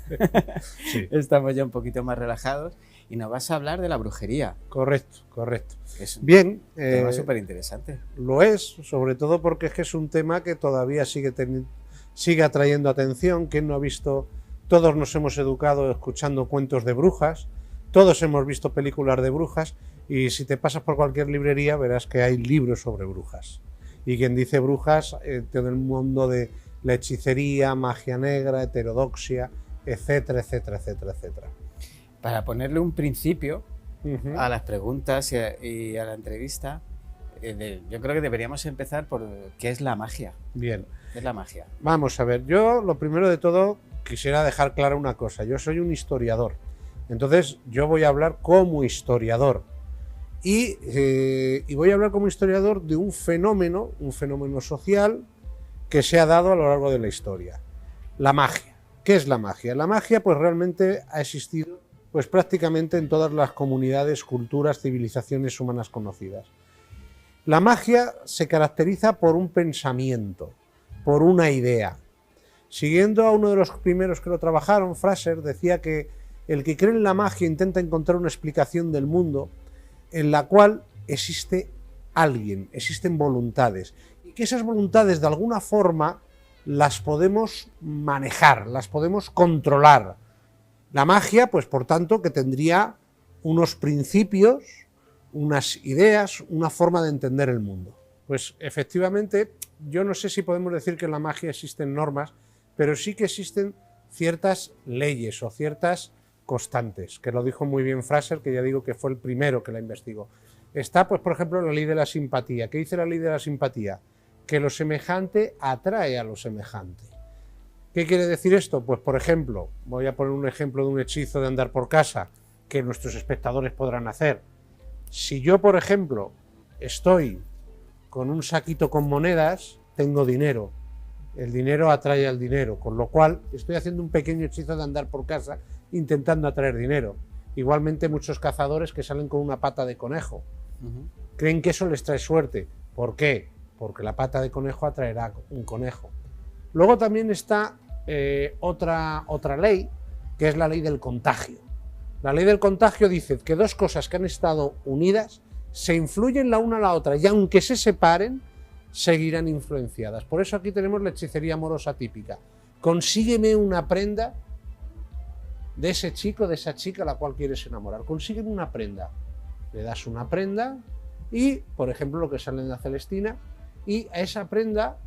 estamos ya un poquito más relajados y nos vas a hablar de la brujería. Correcto, correcto. Que es un bien, tema súper interesante. Lo es, sobre todo porque es que es un tema que todavía sigue atrayendo atención. ¿Quién no ha visto? Todos nos hemos educado escuchando cuentos de brujas, todos hemos visto películas de brujas, y si te pasas por cualquier librería verás que hay libros sobre brujas. Y quien dice brujas, todo el mundo de la hechicería, magia negra, heterodoxia, etcétera, etcétera, etcétera, etcétera. Para ponerle un principio a las preguntas y a la entrevista, yo creo que deberíamos empezar por ¿qué es la magia? Bien. ¿Qué es la magia? Vamos a ver, yo lo primero de todo quisiera dejar clara una cosa. Yo soy un historiador, entonces yo voy a hablar como historiador. Y voy a hablar como historiador de un fenómeno social que se ha dado a lo largo de la historia. La magia. ¿Qué es la magia? La magia pues realmente ha existido pues prácticamente en todas las comunidades, culturas, civilizaciones humanas conocidas. La magia se caracteriza por un pensamiento, por una idea. Siguiendo a uno de los primeros que lo trabajaron, Fraser decía que el que cree en la magia intenta encontrar una explicación del mundo en la cual existe alguien, existen voluntades, y que esas voluntades de alguna forma las podemos manejar, las podemos controlar. La magia, pues por tanto, que tendría unos principios, unas ideas, una forma de entender el mundo. Pues efectivamente, yo no sé si podemos decir que en la magia existen normas, pero sí que existen ciertas leyes o ciertas constantes, que lo dijo muy bien Fraser, que ya digo que fue el primero que la investigó. Está, pues por ejemplo, la ley de la simpatía. ¿Qué dice la ley de la simpatía? Que lo semejante atrae a lo semejante. ¿Qué quiere decir esto? Pues por ejemplo, voy a poner un ejemplo de un hechizo de andar por casa que nuestros espectadores podrán hacer. Si yo, por ejemplo, estoy con un saquito con monedas, tengo dinero. El dinero atrae al dinero, con lo cual estoy haciendo un pequeño hechizo de andar por casa intentando atraer dinero. Igualmente muchos cazadores que salen con una pata de conejo. Creen que eso les trae suerte. ¿Por qué? Porque la pata de conejo atraerá un conejo. Luego también está otra ley, que es la ley del contagio. La ley del contagio dice que dos cosas que han estado unidas se influyen la una a la otra, y aunque se separen, seguirán influenciadas. Por eso aquí tenemos la hechicería amorosa típica. Consígueme una prenda de ese chico, de esa chica a la cual quieres enamorar. Consígueme una prenda. Le das una prenda y, por ejemplo, lo que sale en la Celestina, y a esa prenda,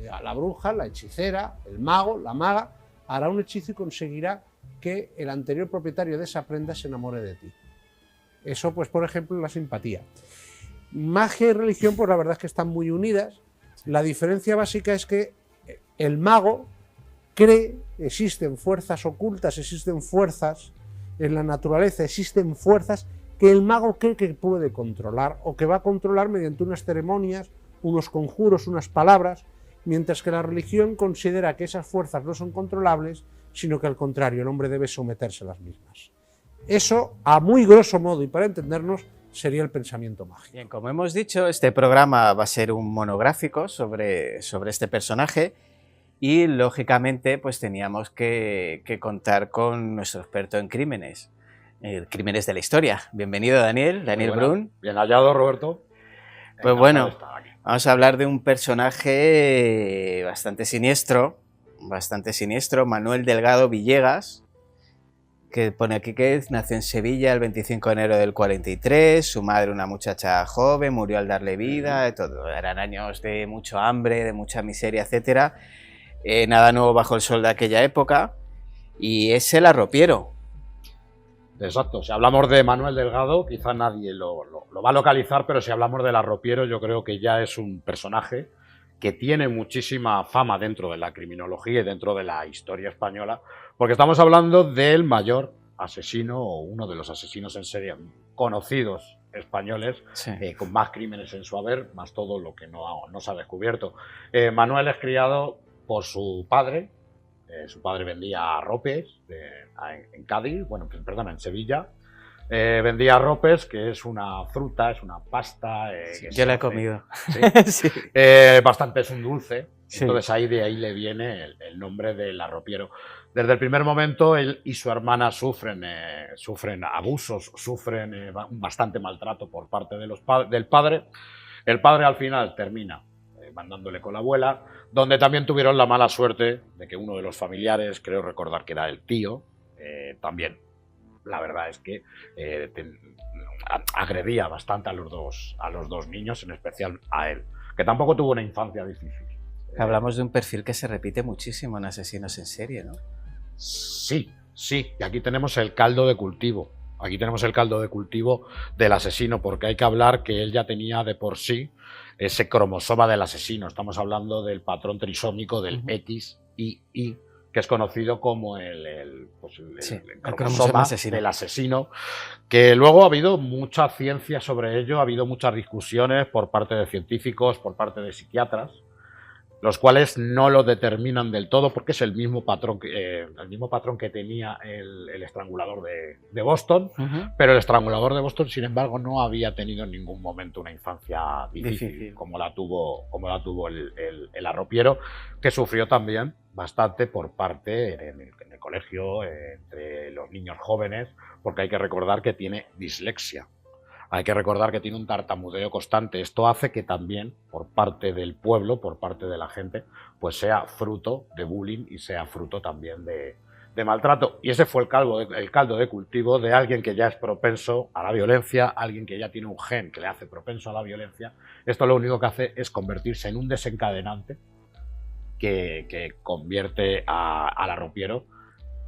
a la bruja, la hechicera, el mago, la maga, hará un hechizo y conseguirá que el anterior propietario de esa prenda se enamore de ti. Eso, pues, por ejemplo, la simpatía. Magia y religión, pues la verdad es que están muy unidas. La diferencia básica es que el mago cree, existen fuerzas ocultas, existen fuerzas en la naturaleza, existen fuerzas que el mago cree que puede controlar o que va a controlar mediante unas ceremonias, unos conjuros, unas palabras, mientras que la religión considera que esas fuerzas no son controlables, sino que al contrario, el hombre debe someterse a las mismas. Eso, a muy grosso modo y para entendernos, sería el pensamiento mágico. Bien, como hemos dicho, este programa va a ser un monográfico sobre este personaje y, lógicamente, pues teníamos que contar con nuestro experto en crímenes, crímenes de la historia. Bienvenido, Daniel Brun. Bien hallado, Roberto. Pues bueno, Vamos a hablar de un personaje bastante siniestro, Manuel Delgado Villegas, que pone aquí que nació en Sevilla el 25 de enero del 43, su madre una muchacha joven, murió al darle vida, todo. Eran años de mucho hambre, de mucha miseria, etc. Nada nuevo bajo el sol de aquella época, y es el arropiero. Exacto, si hablamos de Manuel Delgado, quizá nadie lo va a localizar, pero si hablamos del arropiero, yo creo que ya es un personaje que tiene muchísima fama dentro de la criminología y dentro de la historia española, porque estamos hablando del mayor asesino o uno de los asesinos en serie conocidos españoles, Sí. Con más crímenes en su haber, más todo lo que no se ha descubierto. Manuel es criado por su padre. Su padre vendía arropes en Cádiz, en Sevilla. Vendía arropes, que es una fruta, es una pasta. Yo la he comido. ¿Sí? Sí. Bastante es un dulce. Sí. Entonces de ahí le viene el nombre del arropiero. Desde el primer momento él y su hermana sufren abusos, sufren bastante maltrato por parte del padre. El padre al final termina mandándole con la abuela, donde también tuvieron la mala suerte de que uno de los familiares, creo recordar que era el tío, también, la verdad es que agredía bastante a los dos niños, en especial a él, que tampoco tuvo una infancia difícil. Hablamos de un perfil que se repite muchísimo en asesinos en serie, ¿no? Sí, y aquí tenemos el caldo de cultivo. Aquí tenemos el caldo de cultivo del asesino, porque hay que hablar que él ya tenía de por sí ese cromosoma del asesino. Estamos hablando del patrón trisómico del XY, que es conocido como el cromosoma del asesino, que luego ha habido mucha ciencia sobre ello, ha habido muchas discusiones por parte de científicos, por parte de psiquiatras, los cuales no lo determinan del todo porque es el mismo patrón que tenía el estrangulador de Boston, pero el estrangulador de Boston, sin embargo, no había tenido en ningún momento una infancia difícil. como la tuvo el arropiero, que sufrió también bastante por parte en el colegio, entre los niños jóvenes, porque hay que recordar que tiene dislexia. Hay que recordar que tiene un tartamudeo constante. Esto hace que también, por parte del pueblo, por parte de la gente, pues sea fruto de bullying y sea fruto también de maltrato. Y ese fue el caldo de cultivo de alguien que ya es propenso a la violencia, alguien que ya tiene un gen que le hace propenso a la violencia. Esto lo único que hace es convertirse en un desencadenante que convierte al arropiero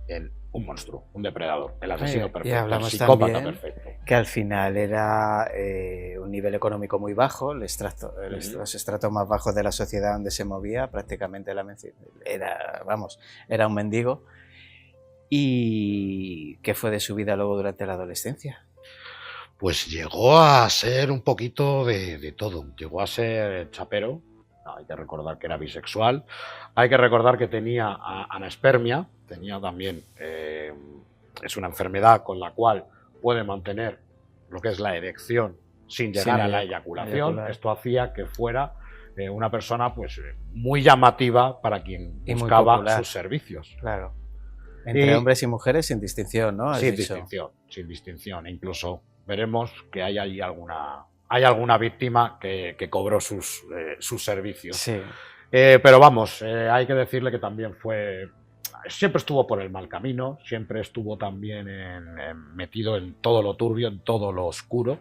en un monstruo, un depredador, el asesino perfecto, y hablamos el psicópata también perfecto. Que al final era un nivel económico muy bajo, los estratos más bajos de la sociedad donde se movía, prácticamente era un mendigo. ¿Y qué fue de su vida luego durante la adolescencia? Pues llegó a ser un poquito de todo. Llegó a ser chapero. Hay que recordar que era bisexual. Hay que recordar que tenía anospermia. Tenía también... es una enfermedad con la cual puede mantener lo que es la erección sin llegar a la eyaculación. Esto hacía que fuera una persona pues muy llamativa para quien buscaba sus servicios. Claro. Entre hombres y mujeres sin distinción, ¿no? Sin distinción. E incluso veremos que hay alguna víctima que cobró sus servicios. Sí. Pero vamos, hay que decirle que también siempre estuvo por el mal camino, siempre estuvo también metido en todo lo turbio, en todo lo oscuro,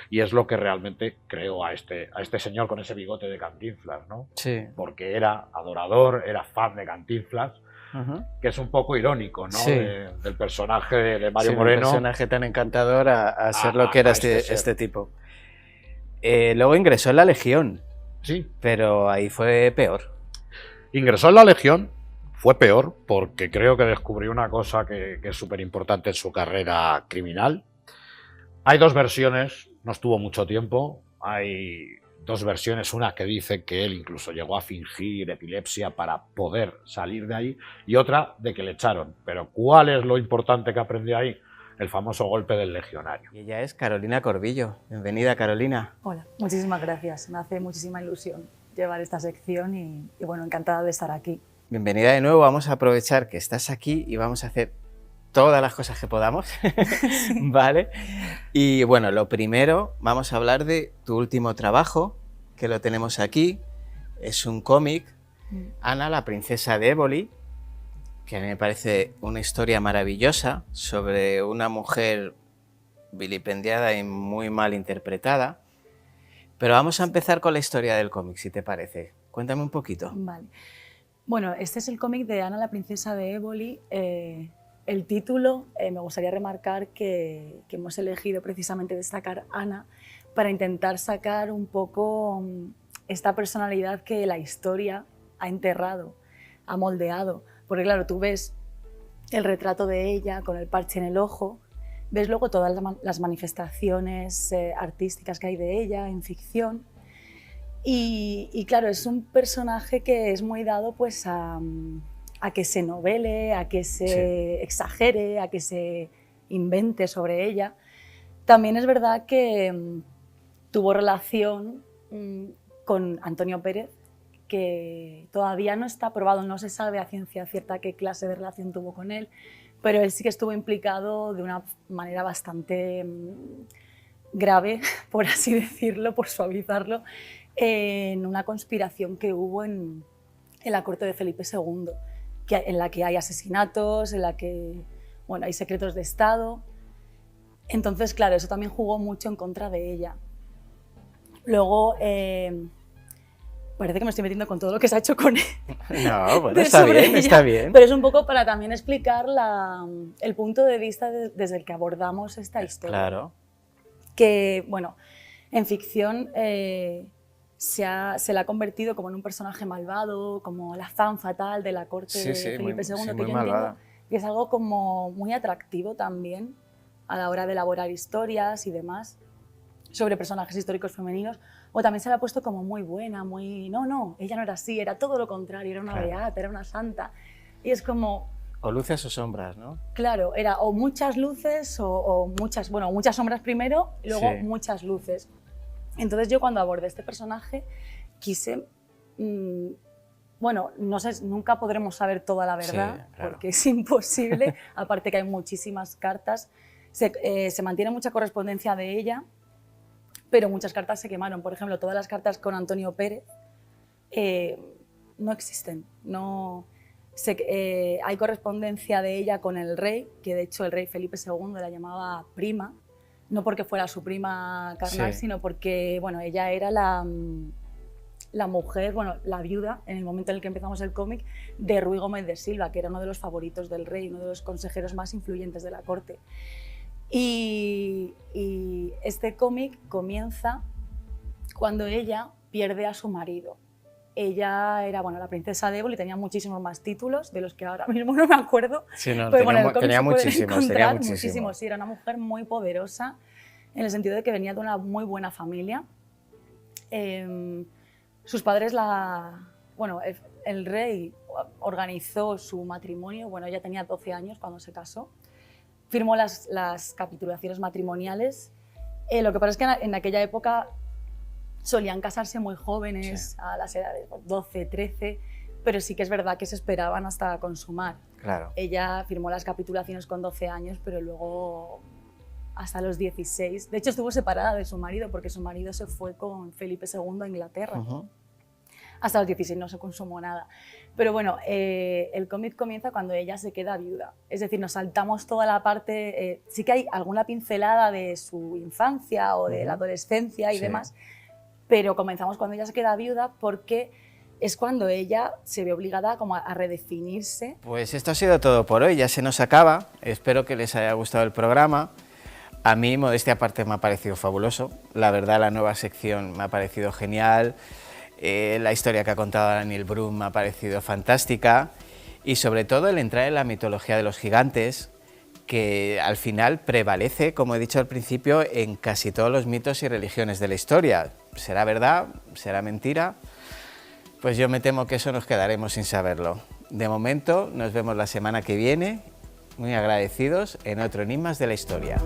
y es lo que realmente creó a este señor con ese bigote de Cantinflas, ¿no? Sí. Porque era adorador, era fan de Cantinflas, que es un poco irónico, ¿no? Sí. Del personaje de Mario Moreno. Un personaje tan encantador a ser lo que era este tipo. Luego ingresó en la Legión. Sí. Pero ahí fue peor. Ingresó en la Legión, fue peor, porque creo que descubrió una cosa que es súper importante en su carrera criminal. Hay dos versiones, no estuvo mucho tiempo, hay dos versiones, una que dice que él incluso llegó a fingir epilepsia para poder salir de ahí, y otra de que le echaron. Pero ¿cuál es lo importante que aprendió ahí? El famoso golpe del legionario. Y ella es Carolina Corbillo. Bienvenida, Carolina. Hola, muchísimas gracias. Me hace muchísima ilusión llevar esta sección y bueno, encantada de estar aquí. Bienvenida de nuevo. Vamos a aprovechar que estás aquí y vamos a hacer todas las cosas que podamos, ¿vale? Y bueno, lo primero, vamos a hablar de tu último trabajo, que lo tenemos aquí. Es un cómic, Ana, la princesa de Éboli, que a mí me parece una historia maravillosa sobre una mujer vilipendiada y muy mal interpretada. Pero vamos a empezar con la historia del cómic, si te parece. Cuéntame un poquito. Vale. Bueno, este es el cómic de Ana, la princesa de Éboli. El título, me gustaría remarcar que hemos elegido precisamente destacar Ana para intentar sacar un poco esta personalidad que la historia ha enterrado, ha moldeado. Porque claro, tú ves el retrato de ella con el parche en el ojo, ves luego todas las manifestaciones artísticas que hay de ella en ficción y claro, es un personaje que es muy dado pues a que se novele, a que se exagere, a que se invente sobre ella. También es verdad que tuvo relación con Antonio Pérez, que todavía no está probado, no se sabe a ciencia cierta qué clase de relación tuvo con él, pero él sí que estuvo implicado de una manera bastante grave, por así decirlo, por suavizarlo, en una conspiración que hubo en la corte de Felipe II, en la que hay asesinatos, en la que hay secretos de Estado. Entonces, claro, eso también jugó mucho en contra de ella. Luego, parece que me estoy metiendo con todo lo que se ha hecho con él. No, bueno, está bien, está bien. Pero es un poco para también explicar el punto de vista desde el que abordamos esta historia. Claro. Que, bueno, en ficción se la ha convertido como en un personaje malvado, como la femme fatale de la corte de Felipe II, que yo entiendo que es algo como muy atractivo también a la hora de elaborar historias y demás sobre personajes históricos femeninos. O también se la ha puesto como muy buena, muy... No, ella no era así, era todo lo contrario, era una beata, era una santa. Y es como... O luces o sombras, ¿no? Claro, era o muchas luces o muchas sombras primero y luego muchas luces. Entonces yo cuando abordé este personaje quise... no sé, nunca podremos saber toda la verdad, porque es imposible, aparte que hay muchísimas cartas. Se mantiene mucha correspondencia de ella, pero muchas cartas se quemaron. Por ejemplo, todas las cartas con Antonio Pérez no existen. Hay correspondencia de ella con el rey, que de hecho el rey Felipe II la llamaba prima, no porque fuera su prima carnal, sino porque ella era la mujer, la viuda, en el momento en el que empezamos el cómic, de Ruy Gómez de Silva, que era uno de los favoritos del rey, uno de los consejeros más influyentes de la corte. Y este cómic comienza cuando ella pierde a su marido. Ella era la princesa de Éboli, tenía muchísimos más títulos, de los que ahora mismo no me acuerdo. Sí, no, pero tenía muchísimos. Sí, era una mujer muy poderosa, en el sentido de que venía de una muy buena familia. Sus padres el rey organizó su matrimonio, ella tenía 12 años cuando se casó. Firmó las capitulaciones matrimoniales. Lo que pasa es que en aquella época solían casarse muy jóvenes, a las edades 12, 13, pero sí que es verdad que se esperaban hasta consumar. Claro. Ella firmó las capitulaciones con 12 años, pero luego hasta los 16. De hecho, estuvo separada de su marido porque su marido se fue con Felipe II a Inglaterra. Hasta los 16 no se consumó nada. Pero el cómic comienza cuando ella se queda viuda. Es decir, nos saltamos toda la parte... sí que hay alguna pincelada de su infancia o de la adolescencia y demás, pero comenzamos cuando ella se queda viuda porque es cuando ella se ve obligada como a redefinirse. Pues esto ha sido todo por hoy, ya se nos acaba. Espero que les haya gustado el programa. A mí, modestia aparte, me ha parecido fabuloso. La verdad, la nueva sección me ha parecido genial. La historia que ha contado Daniel Brun me ha parecido fantástica. Y sobre todo el entrar en la mitología de los gigantes, que al final prevalece, como he dicho al principio, en casi todos los mitos y religiones de la historia. ¿Será verdad? ¿Será mentira? Pues yo me temo que eso nos quedaremos sin saberlo. De momento, nos vemos la semana que viene, muy agradecidos en otro Enigmas de la Historia.